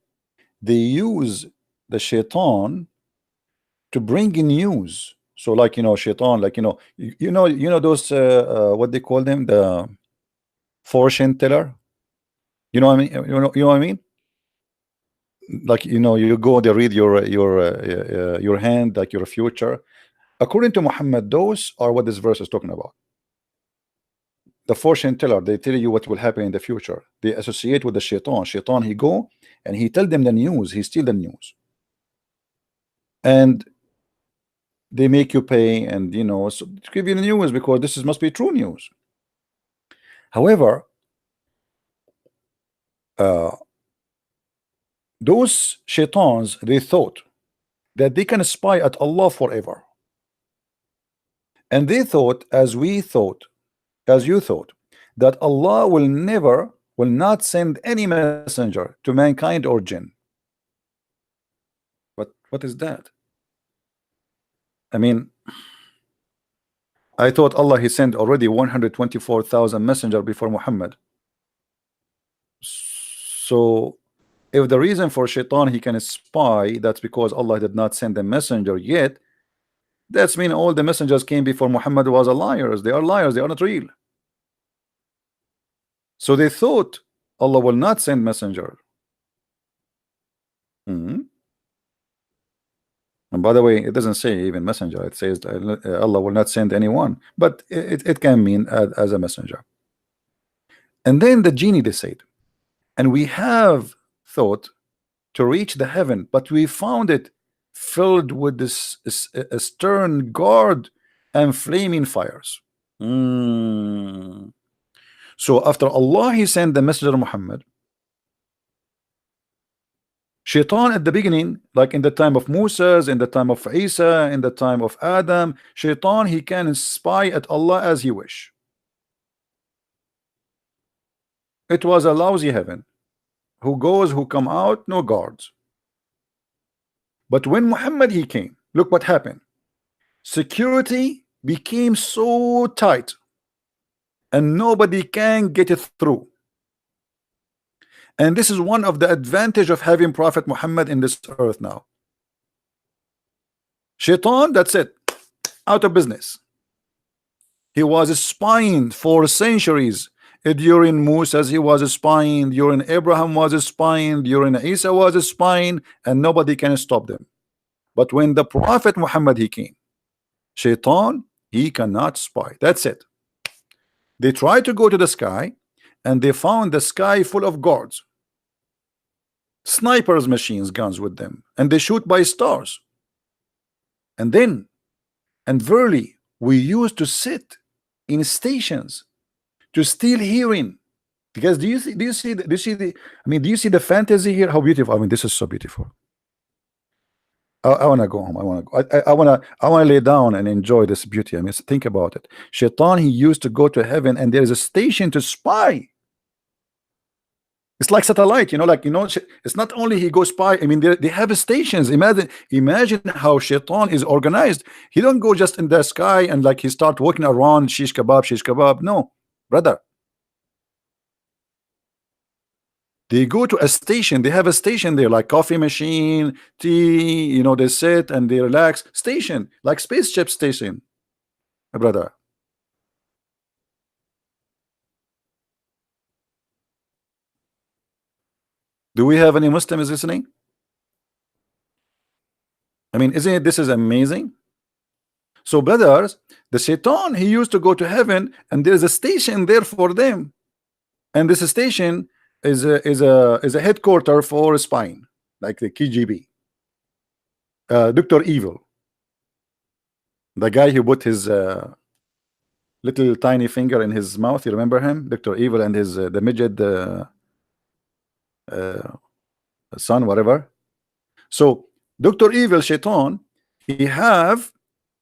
[SPEAKER 1] they use the shaitan to bring in news. So like, you know, shaitan, like, you know those what they call them, the fortune teller. You know what I mean? You know what I mean? like, you know, you go, they read your hand, like your future. According to Muhammad, those are what this verse is talking about. The fortune teller, they tell you what will happen in the future. They associate with the shaitan. Shaitan, he go and he tell them the news, he steal the news, and they make you pay, and you know, so to give you the news because this is must be true news. However, uh, those shaitans, they thought that they can spy at Allah forever, and they thought, as we thought, as you thought, that Allah will not send any messenger to mankind or jinn. But what is that? I mean, I thought Allah, he sent already 124,000 messenger before Muhammad. So if the reason for shaitan he can spy, that's because Allah did not send a messenger yet, that's mean all the messengers came before Muhammad was a liars. They are liars, they are not real. So they thought Allah will not send messenger. And by the way, it doesn't say even messenger, it says Allah will not send anyone, but it can mean as a messenger. And then the genie, they said, and we have thought to reach the heaven, but we found it filled with this a stern guard and flaming fires. So after Allah, he sent the messenger Muhammad, shaitan at the beginning, like in the time of Moses, in the time of Isa, in the time of Adam, shaitan, he can spy at Allah as he wish. It was a lousy heaven. Who goes, who come out, no guards. But when Muhammad he came, look what happened. Security became so tight and nobody can get it through. And this is one of the advantage of having Prophet Muhammad in this earth now. Shaitan, that's it, out of business. He was spying for centuries. During Moses he was spying, during Abraham was spying, during Isa was spying, and nobody can stop them. But when the Prophet Muhammad he came, Shaitan, he cannot spy. That's it. They tried to go to the sky and they found the sky full of guards, snipers, machines, guns with them, and they shoot by stars. And then, and verily, we used to sit in stations to steal hearing. Because do you see the I mean, do you see the fantasy here? How beautiful. I mean, this is so beautiful. I want to go home. I want to lay down and enjoy this beauty. I mean, think about it. Shaitan, he used to go to heaven and there is a station to spy. It's like satellite, you know, like, you know, it's not only he goes spy. I mean, they have stations. Imagine how Shaitan is organized. He don't go just in the sky and like he start walking around shish kebab. No, brother. They go to a station. They have a station there, like coffee machine, tea, you know, they sit and they relax. Station, like spaceship station, brother. Do we have any Muslims listening? I mean, isn't it, this is amazing? So brothers, the Shaitan, he used to go to heaven and there's a station there for them. And this station is a headquarter for spying, like the KGB. Dr. Evil, the guy who put his little tiny finger in his mouth, you remember him? Dr. Evil and his the midget son, whatever. So Dr. Evil, Shaitan, he have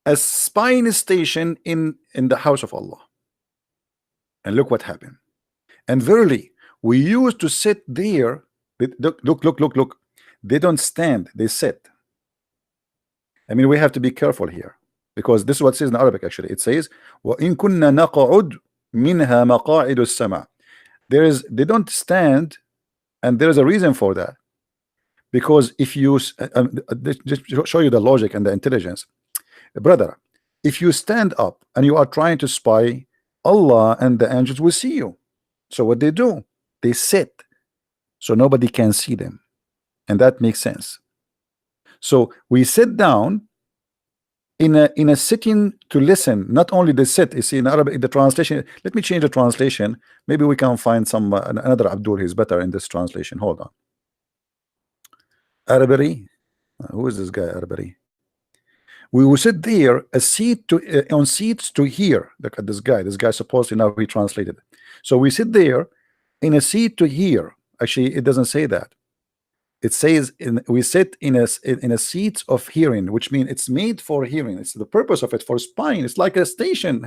[SPEAKER 1] a spying station in the house of Allah. And look what happened. And verily, we used to sit there. Look. They don't stand, they sit. I mean, we have to be careful here, because this is what it says in Arabic. Actually, it says, وَإِن كُنَّا نَقْعُدْ مِنْهَا مَقَاعِدُ السَّمَعِ. They don't stand, and there is a reason for that. Because if you just show you the logic and the intelligence, brother, if you stand up and you are trying to spy, Allah and the angels will see you. So what they do, they sit so nobody can see them. and that makes sense. So we sit down in a sitting to listen. Not only the sit, you see in Arabic the translation. Let me change the translation. Maybe we can find some another Abdul who's better in this translation. Hold on. Arabic. Who is this guy? Arabic. We will sit there a seat to on seats to hear. Look at this guy. This guy supposedly now he translated. So we sit there in a seat to hear. Actually, it doesn't say that. It says we sit in a seat of hearing, which means it's made for hearing. It's the purpose of it for spine. It's like a station.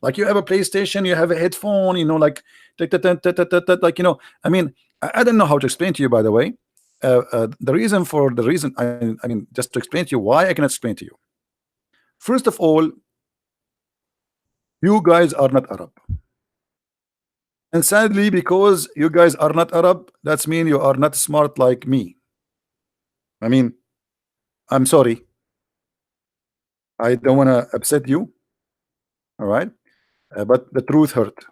[SPEAKER 1] Like you have a PlayStation, you have a headphone, you know, like like, you know, I mean, I don't know how to explain to you, by the way. The reason I mean, just to explain to you why I cannot explain to you. First of all, you guys are not Arab. And sadly, because you guys are not Arab, that's mean you are not smart like me. I mean, I'm sorry. I don't want to upset you. All right. But the truth hurt.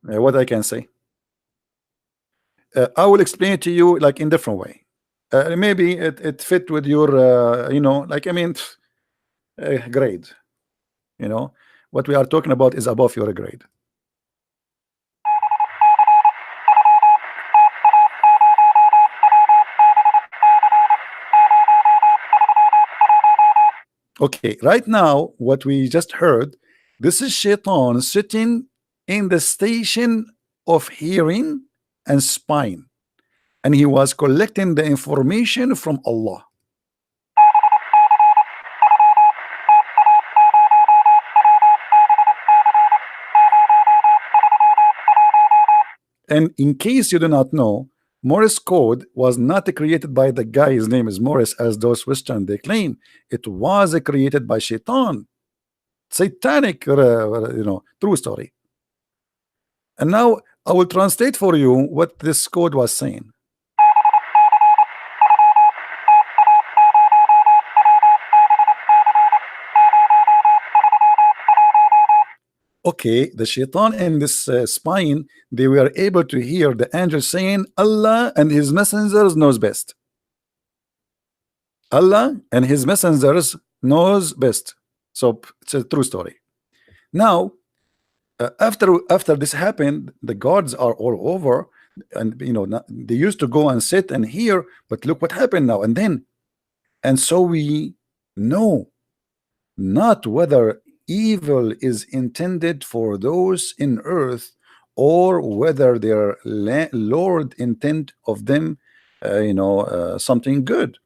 [SPEAKER 1] What I can say. I will explain it to you like in different way. Maybe it fit with your, you know, like, I mean, grade. You know, what we are talking about is above your grade. Okay, right now, what we just heard, this is Shaitan sitting in the station of hearing and spine, and he was collecting the information from Allah. And in case you do not know, Morse code was not created by the guy, his name is Morris, as those Western they claim. It was created by Shaitan. Satanic, you know, true story. And now I will translate for you what this code was saying. Okay, the Shaitan in this spine, they were able to hear the angel saying, Allah and his messengers knows best. Allah and his messengers knows best. So it's a true story. Now, after this happened, the gods are all over, and you know they used to go and sit and hear. But look what happened now and then, and so we know not whether evil is intended for those in earth or whether their Lord intent of them, you know, something good.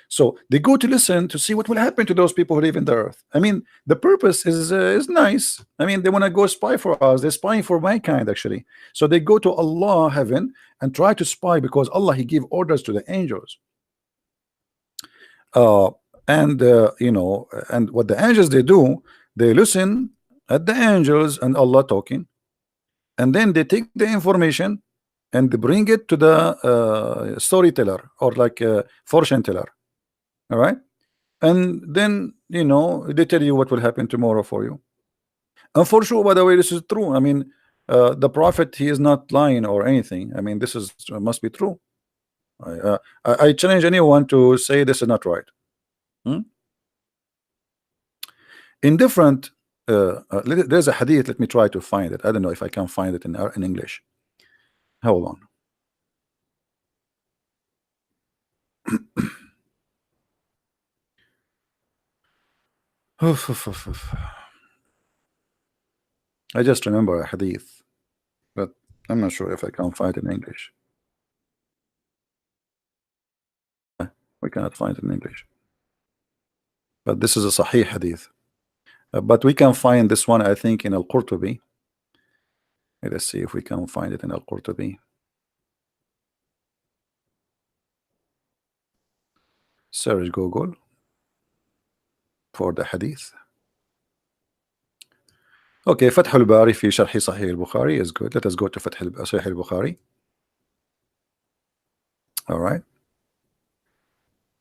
[SPEAKER 1] So they go to listen to see what will happen to those people who live in the earth. I mean, the purpose is nice. I mean, they want to go spy for us. They're spying for mankind, actually. So they go to Allah, heaven, and try to spy because Allah, He give orders to the angels. You know, and what the angels they do, they listen at the angels and Allah talking, and then they take the information and they bring it to the storyteller or like a fortune teller. All right, and then you know they tell you what will happen tomorrow for you. And for sure, by the way, this is true. I mean, the prophet, he is not lying or anything. I mean, this is must be true. I challenge anyone to say this is not right. In different there's a hadith. Let me try to find it. I don't know if I can find it in English. Hold on. I just remember a hadith, but I'm not sure if I can find it in English. We cannot find it in English, but this is a Sahih hadith. But we can find this one, I think, in Al-Qurtubi. Let's see if we can find it in Al-Qurtubi. Search Google for the hadith. Okay, فتح الباري في شرح صحيح البخاري is good. Let us go to فتح صحيح البخاري. All right.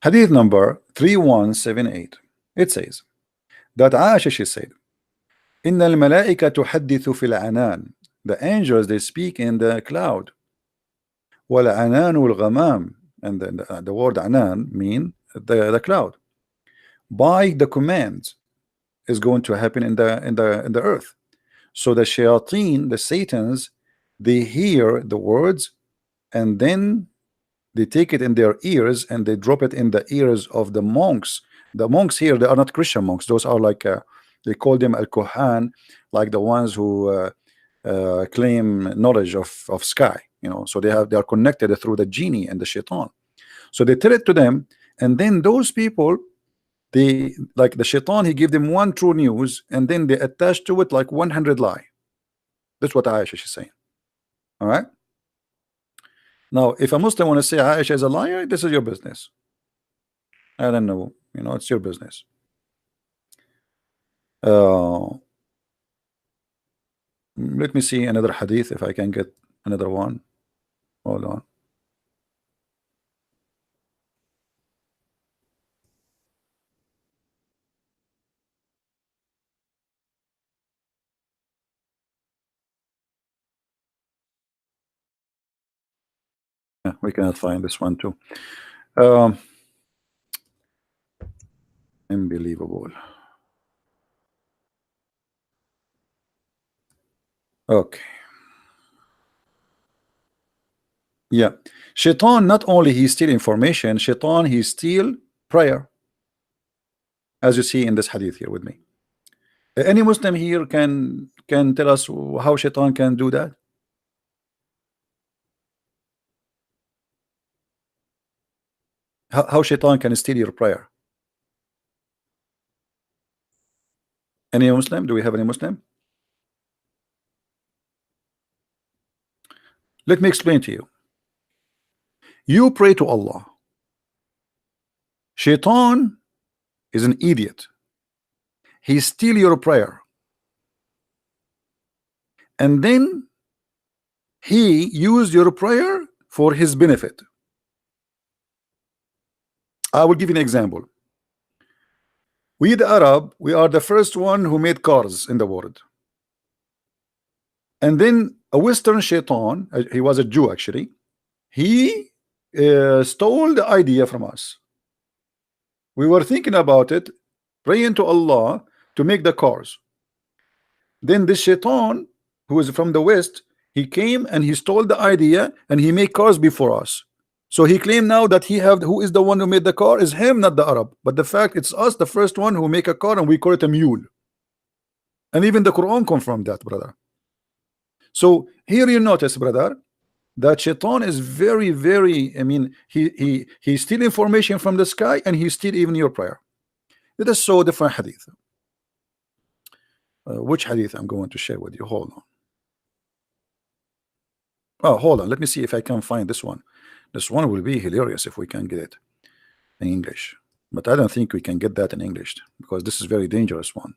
[SPEAKER 1] Hadith number 3178. It says that Aisha, she said, إن الملائكة تحدث في العنان. The angels, they speak in the cloud. وَالْعَنَانُ الْغَمَامُ, and then the word anan mean the cloud. By the command is going to happen in the earth. So the shayateen, the satans, they hear the words and then they take it in their ears and they drop it in the ears of the monks. The monks here, they are not Christian monks. Those are like they call them al-Kuhan, like the ones who claim knowledge of sky. You know, so they are connected through the genie and the shaitan. So they tell it to them, and then those people, they, like the shaitan, he give them one true news, and then they attach to it like 100 lie. That's what Aisha is saying. All right. Now, if a Muslim want to say Aisha is a liar, this is your business. I don't know. You know, it's your business. Let me see another hadith if I can get another one. Hold on. Yeah, we cannot find this one too. Unbelievable. Okay. Yeah. Shaitan, not only he steal information, Shaitan, he steal prayer. As you see in this hadith here with me. Any Muslim here can tell us how Shaitan can do that? How Shaitan can steal your prayer? Any Muslim? Do we have any Muslim? Let me explain to you. You pray to Allah. Shaitan is an idiot. He steal your prayer. And then he used your prayer for his benefit. I will give you an example. We the Arab, we are the first one who made cars in the world. And then a Western shaitan, he was a Jew actually, he stole the idea from us. We were thinking about it, praying to Allah to make the cars. Then this shaitan, who is from the West, he came and he stole the idea and he made cars before us. So he claimed now that who is the one who made the car is him, not the Arab. But the fact it's us, the first one who make a car, and we call it a mule. And even the Quran confirmed that, brother. So here you notice, brother, that shaitan is very, very, I mean, he steal information from the sky and he steal even your prayer. It is so different hadith. Which hadith I'm going to share with you? Hold on. Oh, hold on. Let me see if I can find this one. This one will be hilarious if we can get it in English. But I don't think we can get that in English because this is very dangerous one.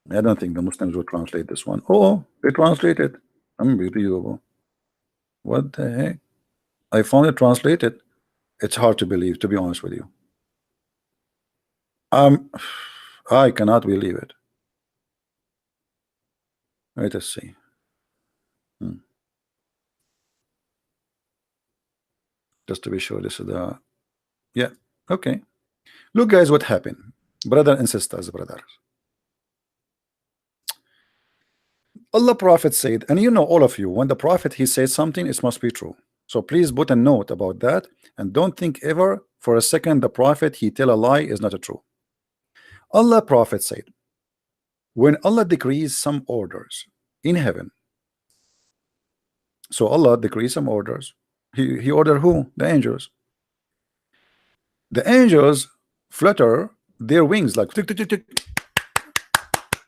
[SPEAKER 1] I don't think the Muslims will translate this one. Oh, they translated. Unbelievable. What the heck? I found it translated. It's hard to believe, to be honest with you. I cannot believe it. Let us see. Just to be sure, this is the, yeah, okay. Look, guys, what happened, brother and sisters, brothers. Allah Prophet said, and you know, all of you, when the Prophet he says something, it must be true. So please put a note about that, and don't think ever for a second the Prophet he tell a lie is not a true. Allah Prophet said, when Allah decrees some orders in heaven, so Allah decrees some orders. He ordered who? The angels. The angels flutter their wings like tick, tick, tick, tick.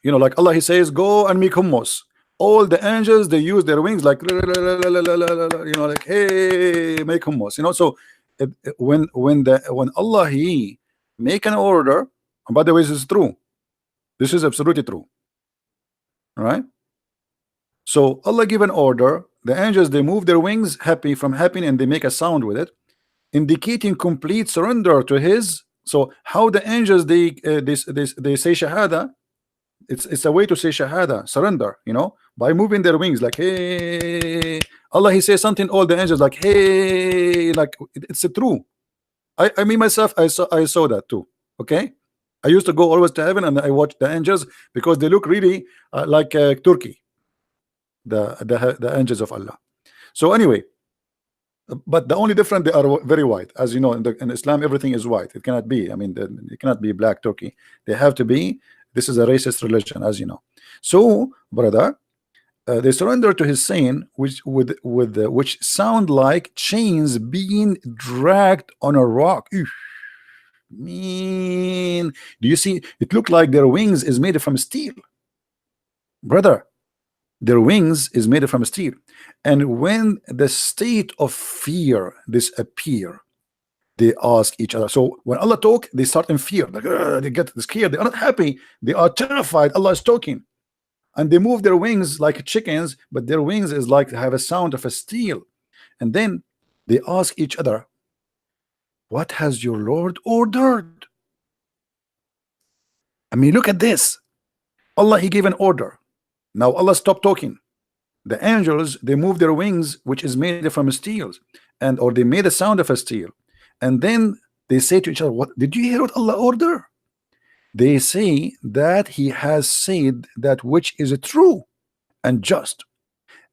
[SPEAKER 1] You know, like Allah he says, go and make hummus. All the angels they use their wings like, you know, like, hey, make hummus. You know, so when Allah he make an order, and by the way, this is true. This is absolutely true. All right. So Allah give an order. The angels they move their wings happy from happy, and they make a sound with it, indicating complete surrender to His. So how the angels they say shahada, It's a way to say shahada, surrender, you know, by moving their wings like hey. Allah, he says something, all the angels like hey, like it's a true. I mean myself, I saw that too. Okay, I used to go always to heaven and I watch the angels because they look really like Turkey, the angels of Allah. So anyway, but the only difference, they are very white, as you know. In Islam, everything is white. It cannot be. I mean, it cannot be black Turkey. They have to be. This is a racist religion, as you know. So, brother, they surrender to his saying, which sound like chains being dragged on a rock. Eesh, mean, do you see? It looked like their wings is made from steel, brother. Their wings is made from steel, and when the state of fear disappear, they ask each other. So when Allah talk, they start in fear, like they get scared. They are not happy. They are terrified. Allah is talking, and they move their wings like chickens, but their wings is like have a sound of a steel. And then they ask each other, "What has your Lord ordered?" I mean, look at this. Allah, he gave an order. Now Allah stopped talking. The angels, they move their wings, which is made from steel, and or they made a sound of a steel, and then they say to each other, "What did you hear? What Allah order?" They say that He has said that which is true and just,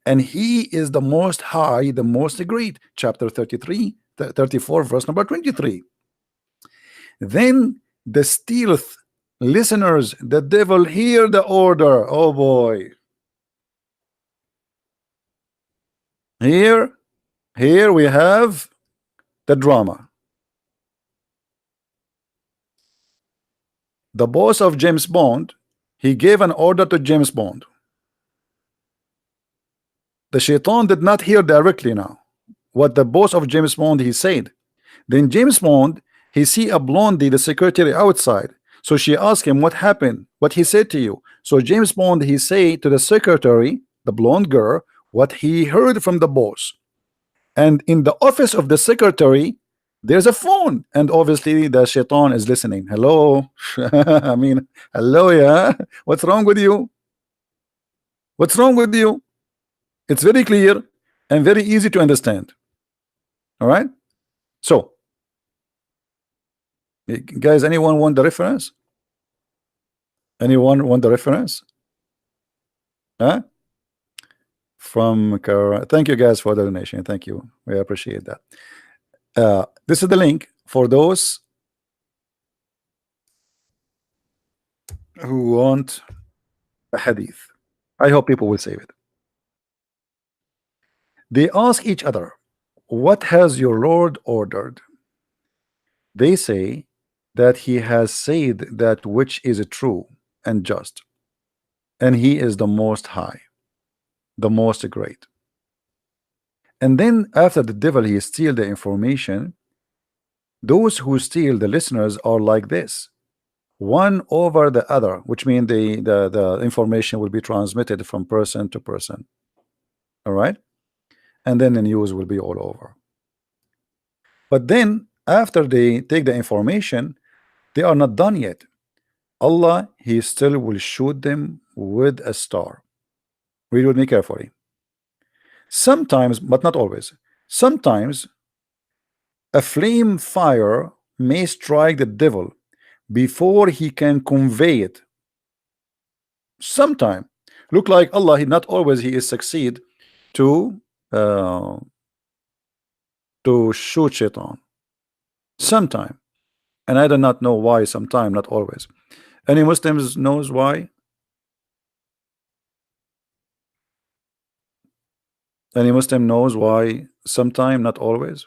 [SPEAKER 1] and He is the Most High, the Most Great. Chapter 33, 34, verse number 23. Then the stealth listeners, the devil, hear the order. Oh boy. Here we have the drama. The boss of James Bond, he gave an order to James Bond. The shaitan did not hear directly now what the boss of James Bond he said. Then James Bond, he see a blondie, the secretary outside. So she asked him, "What happened? What he said to you?" So James Bond, he say to the secretary, the blonde girl, what he heard from the boss. And in the office of the secretary, there's a phone, and obviously the shaitan is listening. Hello. I mean, hello, yeah. What's wrong with you? What's wrong with you? It's very clear and very easy to understand. All right. So, guys, anyone want the reference? Anyone want the reference? Huh? From thank you guys for the donation. Thank you. We appreciate that. This is the link for those who want a hadith. I hope people will save it. They ask each other, "What has your Lord ordered?" They say that He has said that which is true and just, and He is the Most High, the Most Great. And then after the devil he steal the information, those who steal, the listeners, are like this, one over the other, which means the information will be transmitted from person to person. All right, and then the news will be all over. But then after they take the information, they are not done yet. Allah, he still will shoot them with a star. Read with me carefully. Sometimes, but not always, sometimes a flame fire may strike the devil before he can convey it. Sometime look like Allah, he not always he is succeed to uh, shoot shaitan. Sometime, and I do not know why. Sometime, not always. Any Muslims knows why? Any Muslim knows why? Sometime, not always.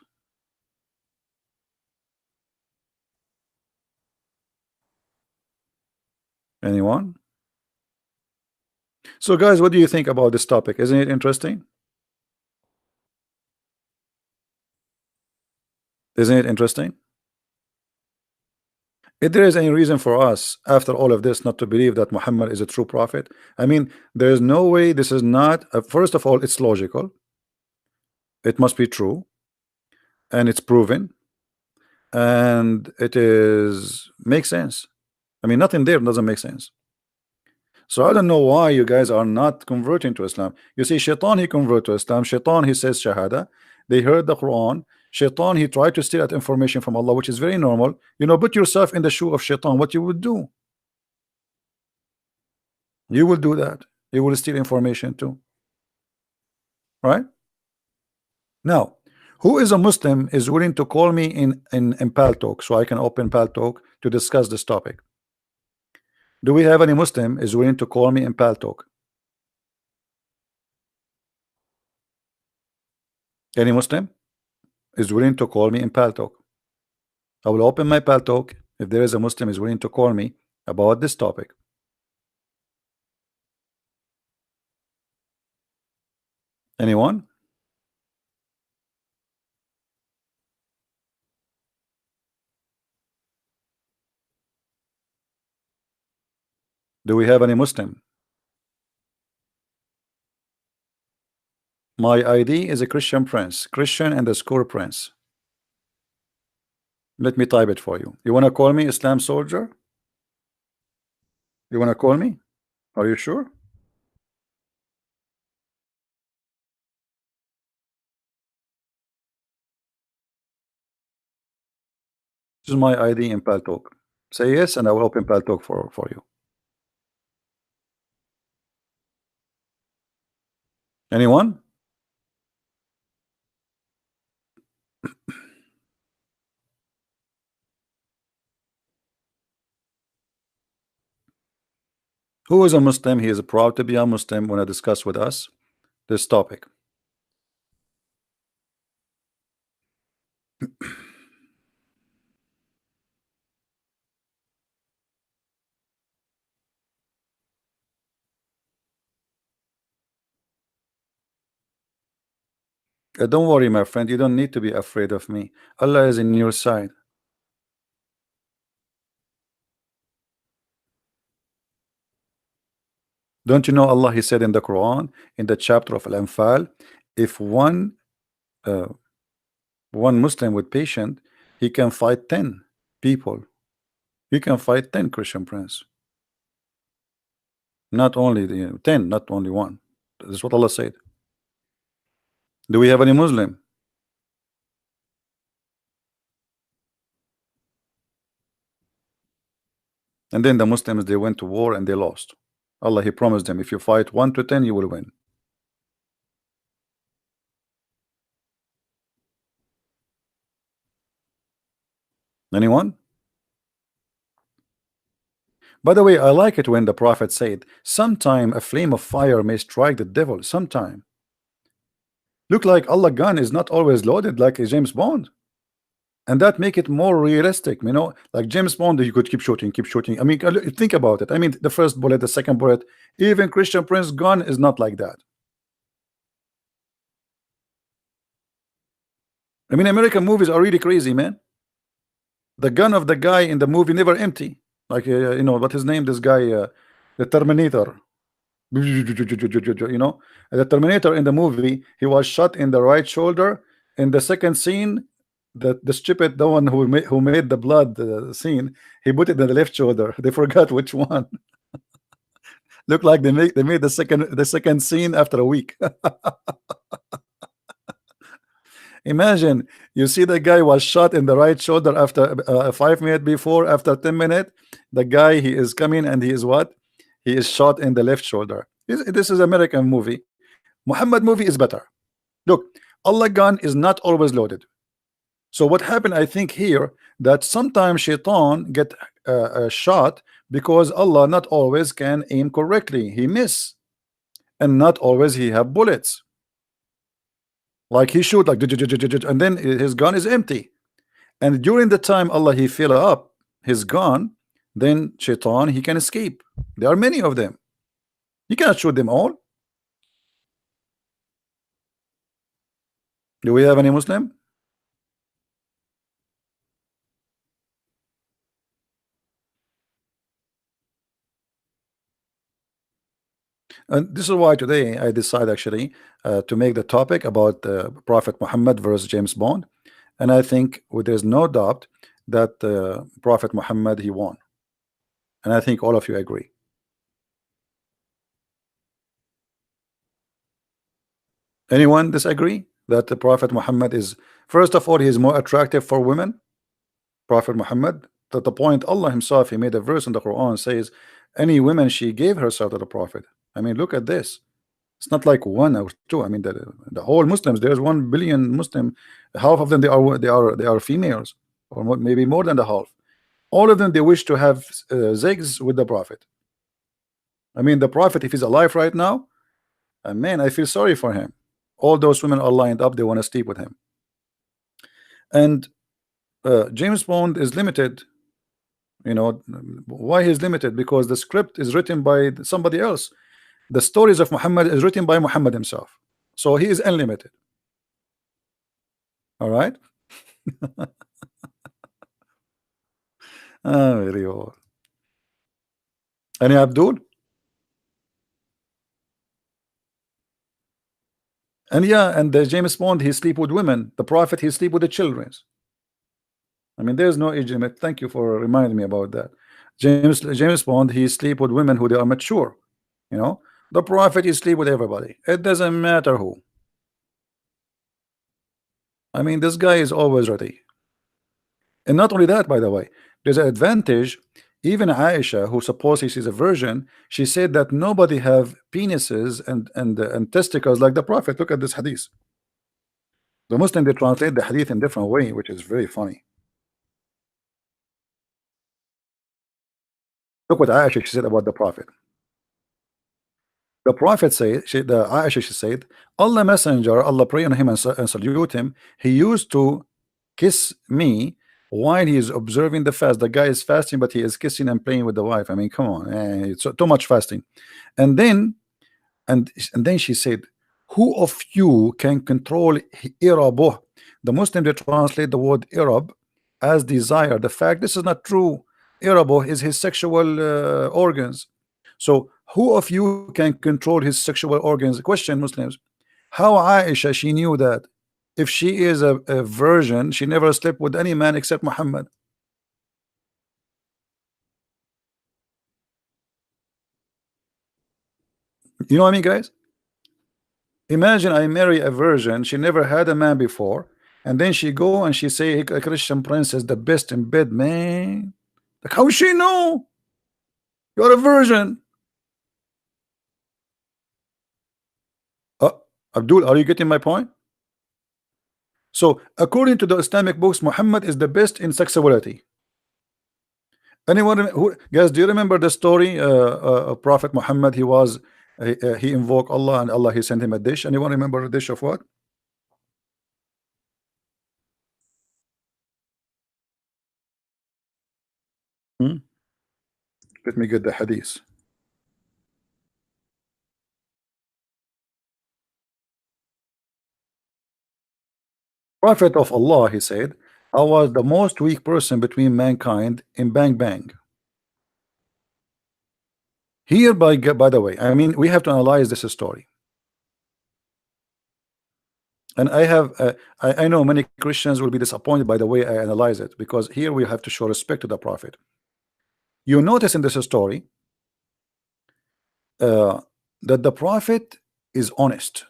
[SPEAKER 1] Anyone? So guys, what do you think about this topic? Isn't it interesting? Isn't it interesting? If there is any reason for us after all of this not to believe that Muhammad is a true prophet, I mean, there is no way this is not first of all, it's logical, it must be true, and it's proven, and it is makes sense. I mean, nothing there doesn't make sense. So I don't know why you guys are not converting to Islam. You see, Shaitan, he convert to Islam. Shaitan, he says Shahada. They heard the Quran. Shaitan, he tried to steal that information from Allah, which is very normal. You know, put yourself in the shoe of Shaitan, what you would do. You will do that. You will steal information too. Right? Now, who is a Muslim is willing to call me in Pal Talk so I can open Pal Talk to discuss this topic? Do we have any Muslim is willing to call me in Pal Talk? Any Muslim is willing to call me in Pal Talk? I will open my Pal Talk if there is a Muslim is willing to call me about this topic. Anyone? Do we have any Muslim? My ID is a Christian Prince. Christian and the score Prince. Let me type it for you. You want to call me Islam Soldier? You want to call me? Are you sure? This is my ID in Pal Talk. Say yes, and I will open Pal Talk for you. Anyone? Who is a Muslim? He is proud to be a Muslim when I discuss with us this topic. Don't worry, my friend. You don't need to be afraid of me. Allah is in your side. Don't you know Allah? He said in the Quran, in the chapter of Al-Anfal, if uh, one Muslim with patient, he can fight 10 people. He can fight 10 Christian Prince. Not only the 10, not only one. That's what Allah said. Do we have any Muslim? And then the Muslims, they went to war and they lost. Allah, he promised them, if you fight 1 to 10, you will win. Anyone? By the way, I like it when the Prophet said, sometime a flame of fire may strike the devil. Sometime. Look like Allah gun is not always loaded like a James Bond. And that make it more realistic, you know, like James Bond, you could keep shooting, keep shooting. I mean, think about it. I mean, the first bullet, the second bullet, even Christian Prince gun is not like that. I mean, American movies are really crazy, man. The gun of the guy in the movie never empty. Like, you know, what his name, this guy, the Terminator. You know, the Terminator in the movie, he was shot in the right shoulder. In the second scene, the stupid, the one who made the blood scene, he put it in the left shoulder. They forgot which one. Look like they made the second scene after a week. Imagine you see the guy was shot in the right shoulder after 5 minutes before, after 10 minutes, the guy he is coming and he is what? He is shot in the left shoulder. This is American movie. Muhammad movie is better. Look, Allah gun is not always loaded. So what happened, I think here, that sometimes Shaitan get shot because Allah not always can aim correctly. He miss, and not always he have bullets. Like he shoot like, and then his gun is empty. And during the time Allah he fill up his gun, then Shaitan he can escape. There are many of them. You cannot shoot them all. Do we have any Muslim? And this is why today I decide actually to make the topic about Prophet Muhammad versus James Bond. And I think there's no doubt that Prophet Muhammad he won. And I think all of you agree. Anyone disagree that the Prophet Muhammad is, first of all, he is more attractive for women? Prophet Muhammad, to the point Allah himself, he made a verse in the Quran says, any women she gave herself to the Prophet. I mean, look at this. It's not like one or two. I mean, the whole Muslims, there's 1 billion Muslim, half of them they are females, or maybe more than the half. All of them, they wish to have zigs with the Prophet. I mean, the Prophet, if he's alive right now, man, I feel sorry for him. All those women are lined up, they want to sleep with him. And James Bond is limited. You know why he's limited? Because the script is written by somebody else. The stories of Muhammad is written by Muhammad himself, so he is unlimited. All right. Very well. Any Abdul? And yeah, and the James Bond, he sleep with women. The Prophet, he sleep with the children. I mean, there's no age limit. Thank you for reminding me about that. James Bond, he sleep with women who they are mature. You know, the Prophet, he sleep with everybody. It doesn't matter who. I mean, this guy is always ready. And not only that, by the way, there's an advantage. Even Aisha, who supposedly she's a virgin, she said that nobody have penises and testicles like the Prophet. Look at this hadith. The Muslim, they translate the hadith in different way, which is very funny. Look what Aisha she said about the Prophet. The Prophet said, the Aisha she said, Allah Messenger, Allah pray on him and salute him. He used to kiss me while he is observing the fast. The guy is fasting, but he is kissing and playing with the wife. I mean, come on, it's too much fasting. And then she said, who of you can control irabuh? The Muslim, they translate the word irab as desire. The fact this is not true. Irabuh is his sexual organs. So who of you can control his sexual organs? Question, Muslims. How Aisha she knew that? If she is a virgin, she never slept with any man except Muhammad. You know what I mean, guys? Imagine I marry a virgin, she never had a man before, and then she go and she say a Christian princess the best in bed, man. Like, how she know? You're a virgin. Uh, Abdul, are you getting my point? So according to the Islamic books, Muhammad is the best in sexuality. Anyone who, guys, do you remember the story of Prophet Muhammad? He invoked Allah and Allah he sent him a dish. Anyone remember a dish of what? Hmm? Let me get the hadith. Prophet of Allah, he said, I was the most weak person between mankind in bang bang. Here, by the way, I mean, we have to analyze this story. And I know many Christians will be disappointed by the way I analyze it, because here we have to show respect to the Prophet. You notice in this story uh, that the Prophet is honest.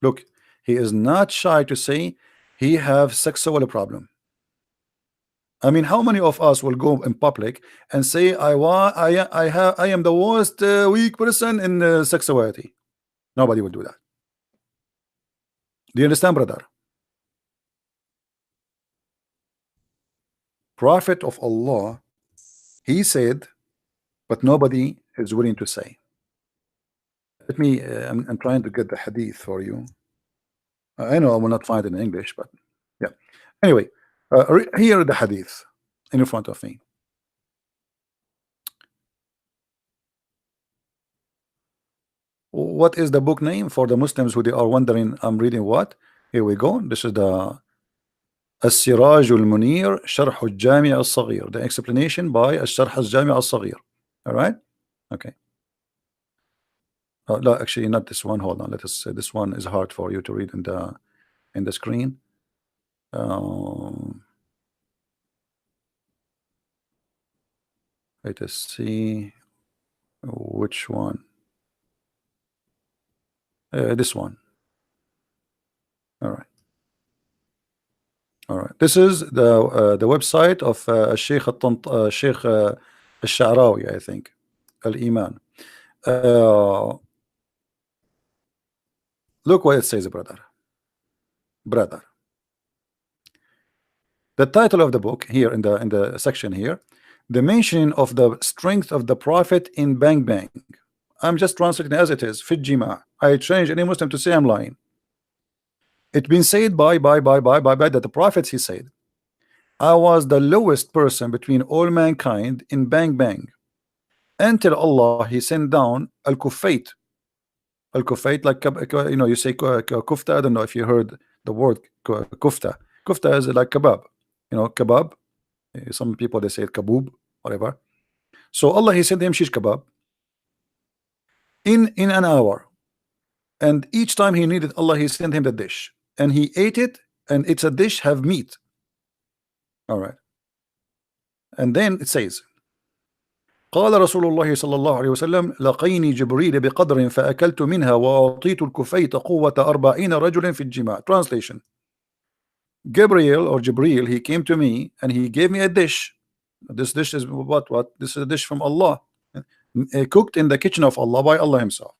[SPEAKER 1] Look, he is not shy to say he have sexual problem. I mean, how many of us will go in public and say I am the worst weak person in sexuality? Nobody will do that. Do you understand, brother? Prophet of Allah, he said, but nobody is willing to say. Let me. I'm trying to get the hadith for you. I know I will not find it in English, but yeah. Anyway, here the hadith in front of me. What is the book name for the Muslims who they are wondering? I'm reading what? Here we go. This is the السراج المنير شرح الجامع الصغير. The explanation by الشرح الجامع الصغير. All right. Okay. No, actually, not this one. Hold on. Let us say this one is hard for you to read in the screen. Let us see which one. This one. This is the website of Sheikh Al-Sha'rawi, I think, Al-Iman. Look what it says, brother. The title of the book here in the section here, the mention of the strength of the Prophet in Bang Bang. I'm just translating as it is. Fijima. I change any Muslim to say I'm lying. It's been said by that the prophets, he said, I was the lowest person between all mankind in Bang Bang until Allah he sent down al-Kufayt. Al-Kufayt, like you know, you say kufta. I don't know if you heard the word kufta. Kufta is like kebab, you know, kebab. Some people they say kaboob, whatever. So Allah he sent him shish kebab in an hour, and each time he needed, Allah he sent him the dish, and he ate it, and it's a dish have meat. All right, and then it says, قال رسول الله صلى الله عليه وسلم لقيني جبريل بقدر فأكلت منها وأعطيت الكفيت قوة 40 رجل في الجماع. Translation: Gabriel or Jibril, he came to me and he gave me a dish. This dish is what? This is a dish from Allah, cooked in the kitchen of Allah by Allah himself.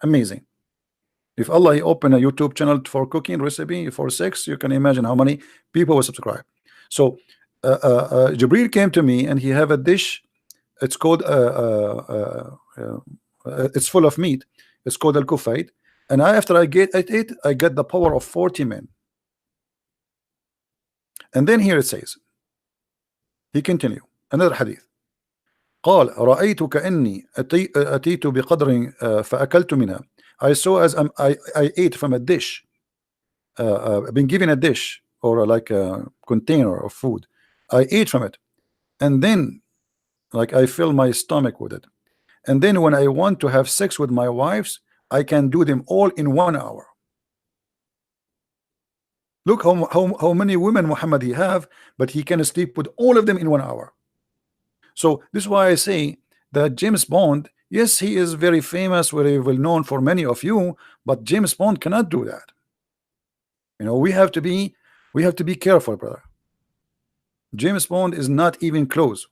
[SPEAKER 1] Amazing. If Allah he open a YouTube channel for cooking recipe for sex, you can imagine how many people will subscribe. So Jibril came to me and he have a dish. It's called it's full of meat. It's called al-Kufayt. And after I get it, I get the power of 40 men. And then here it says, he continue another hadith. قال رأيت كأني أتيت بقدر فأكلت منها. I saw as I ate from a dish. I've been given a dish or like a container of food. I ate from it, and then like I fill my stomach with it. And then when I want to have sex with my wives, I can do them all in 1 hour. Look how many women Muhammad he have, but he can sleep with all of them in 1 hour. So this is why I say that James Bond, yes, he is very famous, very well known for many of you, but James Bond cannot do that. You know, we have to be careful, brother. James Bond is not even close.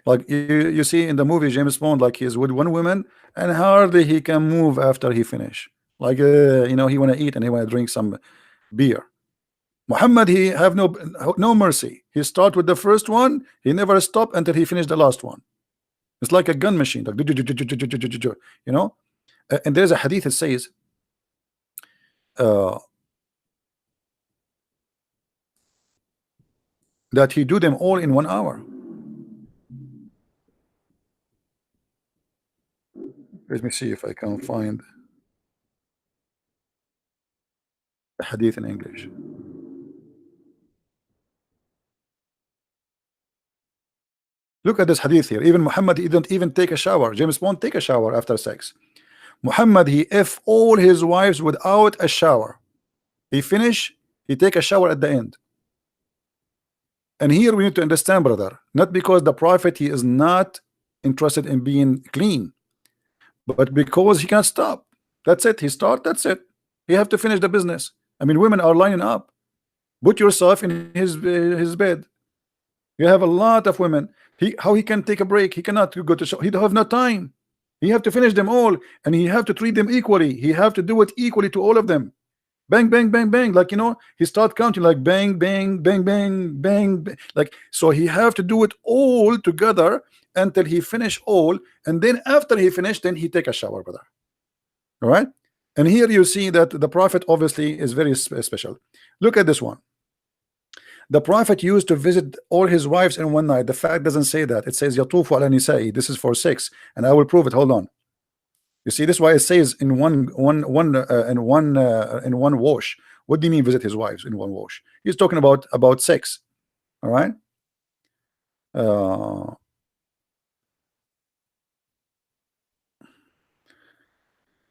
[SPEAKER 1] Like you see in the movie James Bond, like he's with one woman and hardly he can move after he finish. Like you know, he want to eat and he want to drink some beer. Muhammad, he have no mercy. He start with the first one, he never stop until he finished the last one. It's like a gun machine, like, you know. And there's a hadith that says that he do them all in 1 hour. Let me see if I can find the hadith in English. Look at this hadith here. Even Muhammad, he didn't even take a shower. James Bond take a shower after sex. Muhammad, he F all his wives without a shower. He finish, he take a shower at the end. And here we need to understand, brother, not because the prophet he is not interested in being clean, but because he can't stop. That's it. He start, that's it. He have to finish the business. I mean, women are lining up. Put yourself in his bed. You have a lot of women. How he can take a break? He cannot go to show. He don't have no time. He have to finish them all, and he have to treat them equally. He have to do it equally to all of them. Bang, bang, bang, bang. Like, you know, he start counting like bang, bang, bang, bang, bang, bang. Like, so he have to do it all together until he finish all, and then after he finished, then he take a shower, brother. All right. And here you see that the prophet obviously is very special. Look at this one. The prophet used to visit all his wives in one night. The fact doesn't say that. It says yatufu ala nisa'i. This is for 6, and I will prove it. Hold on. You see, this is why it says in one wash. What do you mean visit his wives in one wash? He's talking about sex. All right.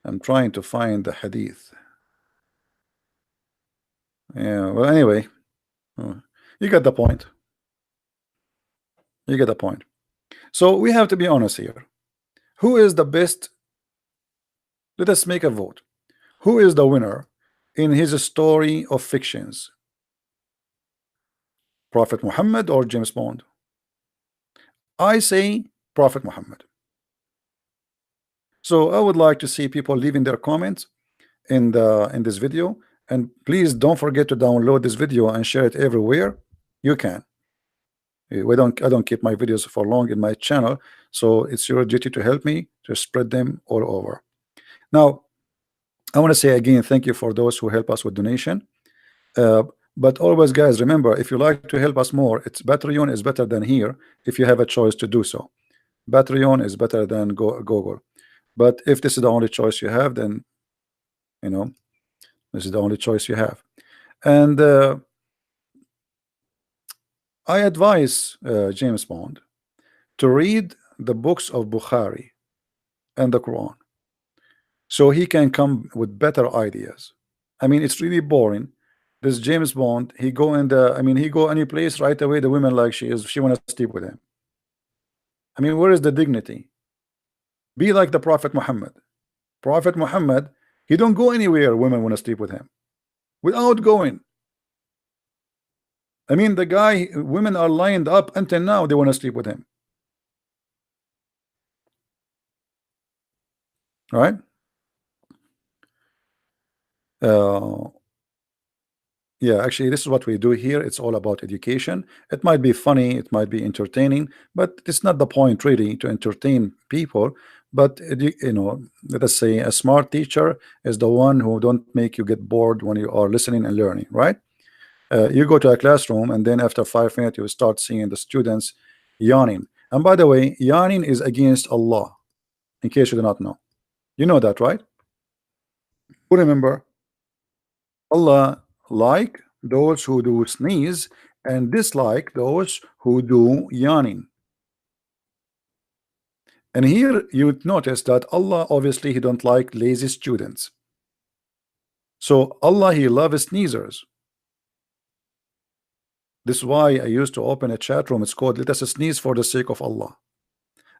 [SPEAKER 1] I'm trying to find the hadith. Yeah. Well, anyway. You get the point. You get the point. So we have to be honest here. Who is the best? Let us make a vote. Who is the winner in his story of fictions? Prophet Muhammad or James Bond? I say Prophet Muhammad. So I would like to see people leaving their comments in this video, and please don't forget to download this video and share it everywhere you can. I don't keep my videos for long in my channel, so it's your duty to help me to spread them all over. Now I want to say again, thank you for those who help us with donation. But always, guys, remember, if you like to help us more, it's Patreon is better than here if you have a choice to do so. Patreon is better than Google. But if this is the only choice you have, then you know this is the only choice you have. And I advise James Bond to read the books of Bukhari and the Quran, so he can come with better ideas. I mean, it's really boring. This James Bond, he go in the, I mean, he go any place right away. The women like she want to sleep with him. I mean, where is the dignity? Be like the Prophet Muhammad. Prophet Muhammad, he don't go anywhere. Women want to sleep with him without going. I mean, the guy, women are lined up until now. They want to sleep with him. All right. Yeah, actually, this is what we do here. It's all about education. It might be funny, it might be entertaining, but it's not the point really to entertain people. But you know, let us say a smart teacher is the one who don't make you get bored when you are listening and learning, right? You go to a classroom and then after 5 minutes you start seeing the students yawning. And by the way, yawning is against Allah, in case you do not know. You know that, right? Who remember? Allah like those who do sneeze and dislike those who do yawning. And here you notice that Allah obviously he don't like lazy students. So Allah he loves sneezers. This is why I used to open a chat room. It's called "Let us sneeze for the sake of Allah."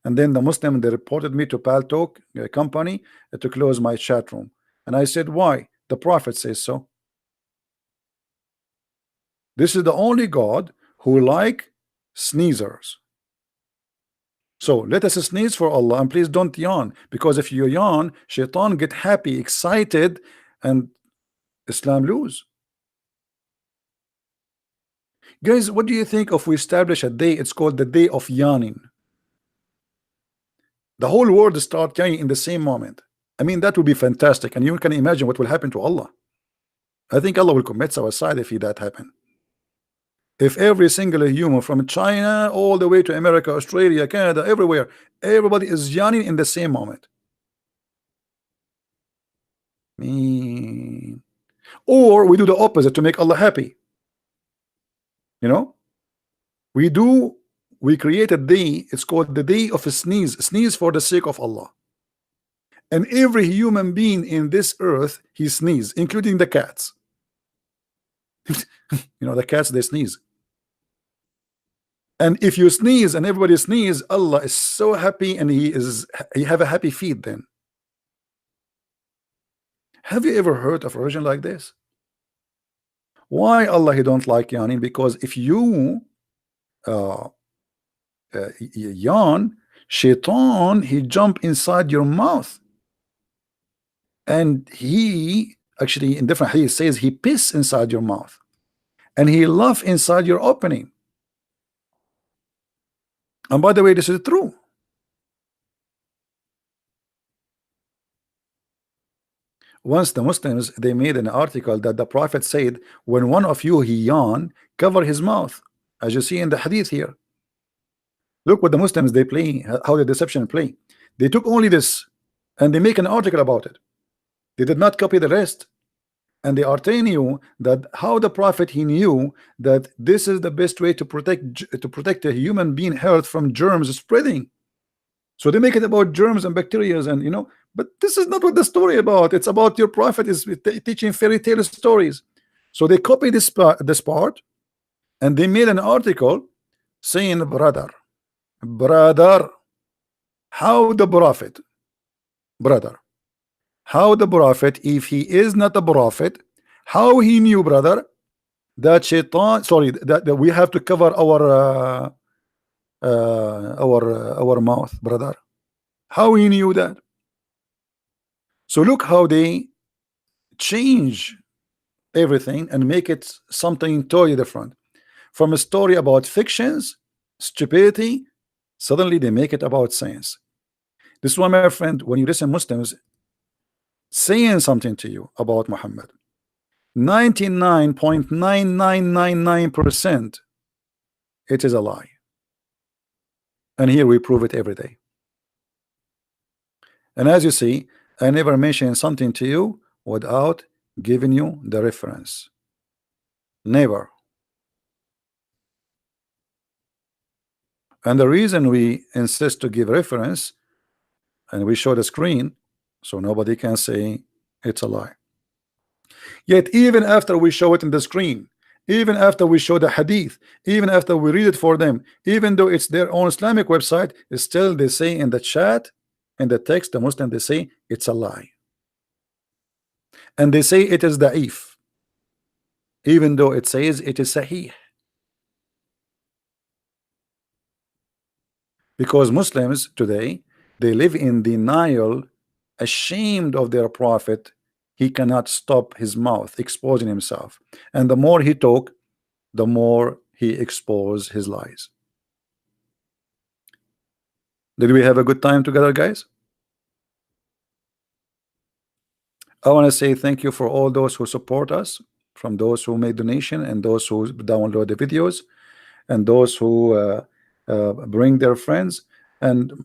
[SPEAKER 1] And then the Muslim, they reported me to Paltalk company to close my chat room. And I said, why? The Prophet says so. This is the only God who like sneezers. So let us sneeze for Allah, and please don't yawn, because if you yawn, Shaitan get happy, excited, and Islam lose. Guys, what do you think if we establish a day? It's called the day of yawning. The whole world start yawning in the same moment. I mean, that would be fantastic, and you can imagine what will happen to Allah. I think Allah will commit suicide if that happen. If every single human from China all the way to America, Australia, Canada, everywhere, everybody is yawning in the same moment. Or we do the opposite to make Allah happy. You know, we create a day, it's called the day of a sneeze for the sake of Allah. And every human being in this earth, he sneeze, including the cats. You know, the cats, they sneeze. And if you sneeze and everybody sneeze, Allah is so happy, and he have a happy feet then. Have you ever heard of a religion like this? Why Allah he don't like yawning? Because if you yawn, Shaitan he jump inside your mouth, and he actually in different hadith says he piss inside your mouth, and he laugh inside your opening. And by the way, this is true. Once the Muslims, they made an article that the Prophet said, when one of you he yawn, cover his mouth, as you see in the hadith here. Look what the Muslims they play, how the deception play. They took only this and they make an article about it. They did not copy the rest. And they are telling you that how the Prophet he knew that this is the best way to protect a human being health from germs spreading. So they make it about germs and bacteria, and you know, but this is not what the story about. It's about your Prophet is teaching fairy tale stories. So they copied this part, and they made an article saying, brother, how the Prophet, if he is not a prophet, How he knew, brother, that shaitan, sorry, that we have to cover our mouth, brother? How he knew that? So look how they change everything and make it something totally different. From a story about fictions, stupidity, suddenly they make it about science. This is why, my friend, when you listen Muslims saying something to you about Muhammad, 99.9999% it is a lie. And here we prove it every day. And as you see, I never mention something to you without giving you the reference. Never. And the reason we insist to give reference and we show the screen so nobody can say it's a lie. Yet even after we show it in the screen, even after we show the hadith, even after we read it for them, even though it's their own Islamic website, still they say in the chat, in the text, the Muslim, they say it's a lie. And they say it is da'if, even though it says it is sahih. Because Muslims today, they live in denial, ashamed of their prophet. He cannot stop his mouth, exposing himself. And the more he talk, the more he expose his lies. Did we have a good time together, guys? I want to say thank you for all those who support us, from those who made donation and those who download the videos and those who bring their friends. And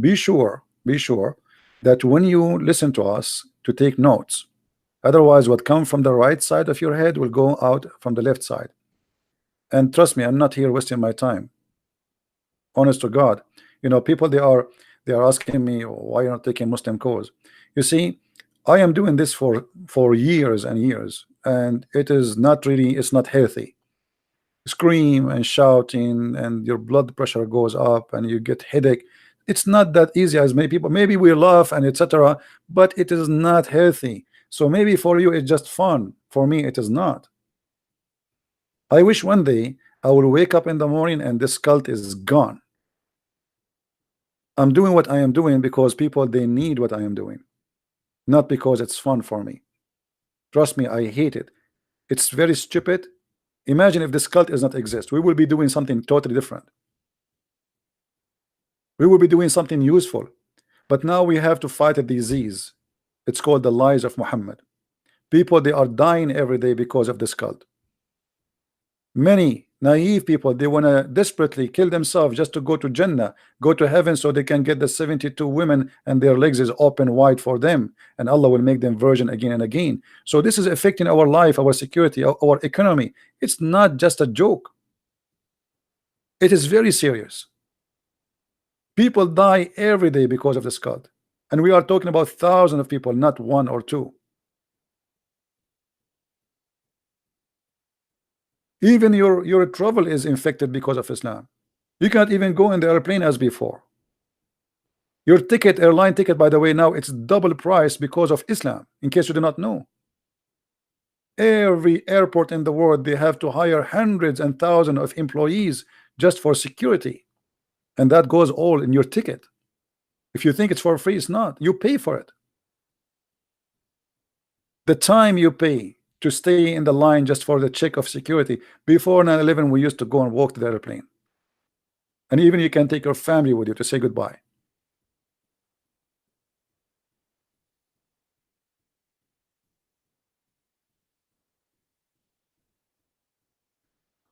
[SPEAKER 1] be sure that when you listen to us, to take notes. Otherwise, what comes from the right side of your head will go out from the left side. And trust me, I'm not here wasting my time. Honest to God, you know, people they are asking me why you're not taking Muslim cause. You see, I am doing this for years and years, and it is not really, it's not healthy. Scream and shouting, and your blood pressure goes up, and you get headache. It's not that easy as many people. Maybe we laugh and etc., but it is not healthy. So maybe for you it's just fun. For me, it is not. I wish one day I will wake up in the morning and this cult is gone. I'm doing what I am doing because people they need what I am doing, not because it's fun for me. Trust me, I hate it. It's very stupid. Imagine if this cult does not exist. We will be doing something totally different. We will be doing something useful. But now we have to fight a disease. It's called the lies of Muhammad. People they are dying every day because of this cult. Many naive people, they want to desperately kill themselves just to go to Jannah, go to heaven, so they can get the 72 women and their legs is open wide for them, and Allah will make them virgin again and again. So this is affecting our life, our security, our economy. It's not just a joke. It is very serious. People die every day because of this cult, and we are talking about thousands of people, not one or two. Even your travel is infected because of Islam. You can't even go in the airplane as before. Your ticket, airline ticket, by the way, now it's double price because of Islam, in case you do not know. Every airport in the world, they have to hire hundreds and thousands of employees just for security, and that goes all in your ticket. If you think it's for free, it's not. You pay for it. The time you pay to stay in the line just for the check of security. Before 9/11, we used to go and walk to the airplane, and even you can take your family with you to say goodbye.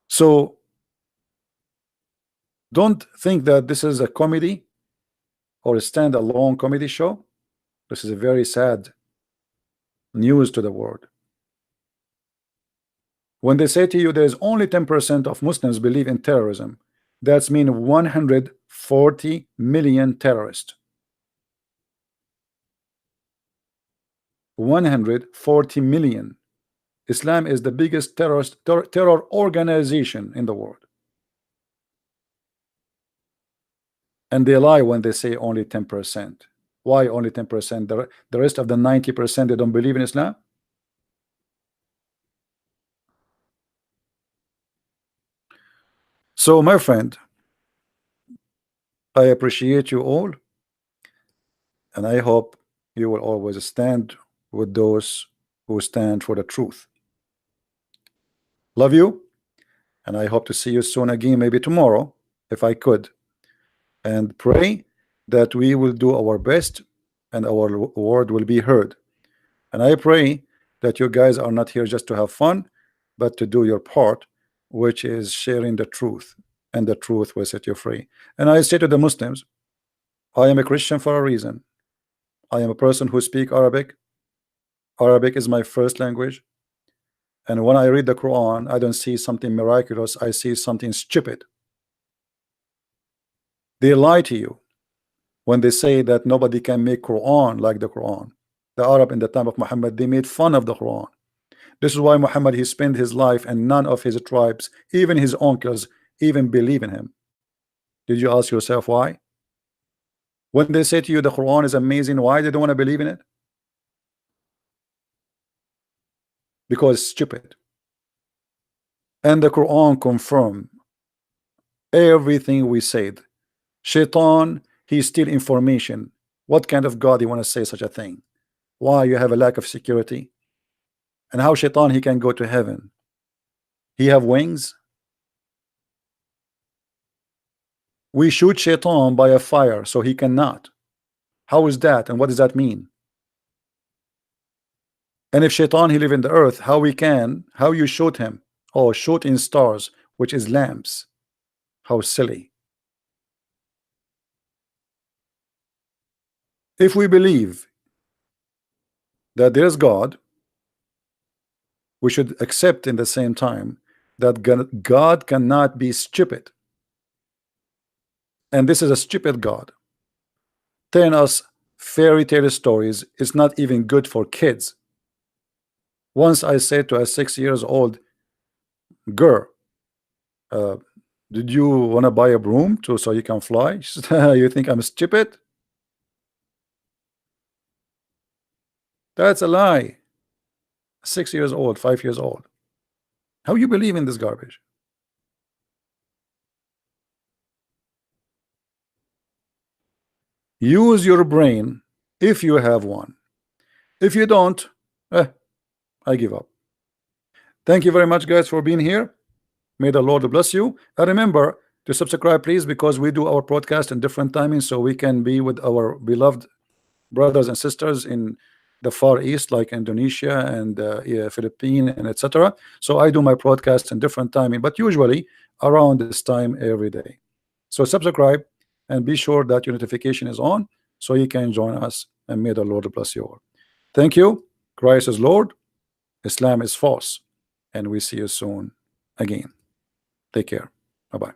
[SPEAKER 1] So don't think that this is a comedy or a stand-alone comedy show. This is a very sad news to the world. When they say to you there's only 10% of Muslims believe in terrorism, that's mean 140 million terrorists. 140 million. Islam is the biggest terror organization in the world. And they lie when they say only 10%. Why only 10%? The rest of the 90%, they don't believe in Islam. So my friend, I appreciate you all, and I hope you will always stand with those who stand for the truth. Love you, and I hope to see you soon again, maybe tomorrow if I could, and pray that we will do our best and our word will be heard. And I pray that you guys are not here just to have fun, but to do your part, which is sharing the truth, and the truth will set you free. And I say to the Muslims, I am a Christian for a reason. I am a person who speak Arabic. Arabic is my first language. And when I read the Quran, I don't see something miraculous. I see something stupid. They lie to you when they say that nobody can make Quran like the Quran. The Arab in the time of Muhammad, they made fun of the Quran. This is why Muhammad, he spent his life and none of his tribes, even his uncles, even believe in him. Did you ask yourself why? When they say to you the Quran is amazing, why they don't want to believe in it? Because it's stupid. And the Quran confirm everything we said. Shaitan, he steal information. What kind of God you want to say such a thing? Why you have a lack of security? And how Shaitan he can go to heaven? He have wings? We shoot Shaitan by a fire, so he cannot. How is that? And what does that mean? And if Shaitan he live in the earth, how you shoot him? Oh, shoot in stars, which is lamps. How silly. If we believe that there's God, we should accept in the same time that God cannot be stupid. And this is a stupid God. Telling us fairy tale stories is not even good for kids. Once I said to a 6-year-old girl, did you want to buy a broom so you can fly? She said, you think I'm stupid? That's a lie. 6 years old, 5 years old. How you believe in this garbage? Use your brain if you have one. If you don't, I give up. Thank you very much, guys, for being here. May the Lord bless you. And remember to subscribe, please, because we do our broadcast in different timings so we can be with our beloved brothers and sisters in the Far East, like Indonesia and Philippines and etc. So I do my broadcast in different timing, but usually around this time every day. So subscribe and be sure that your notification is on so you can join us, and may the Lord bless you all. Thank you. Christ is Lord, Islam is false, and we see you soon again. Take care. Bye-bye.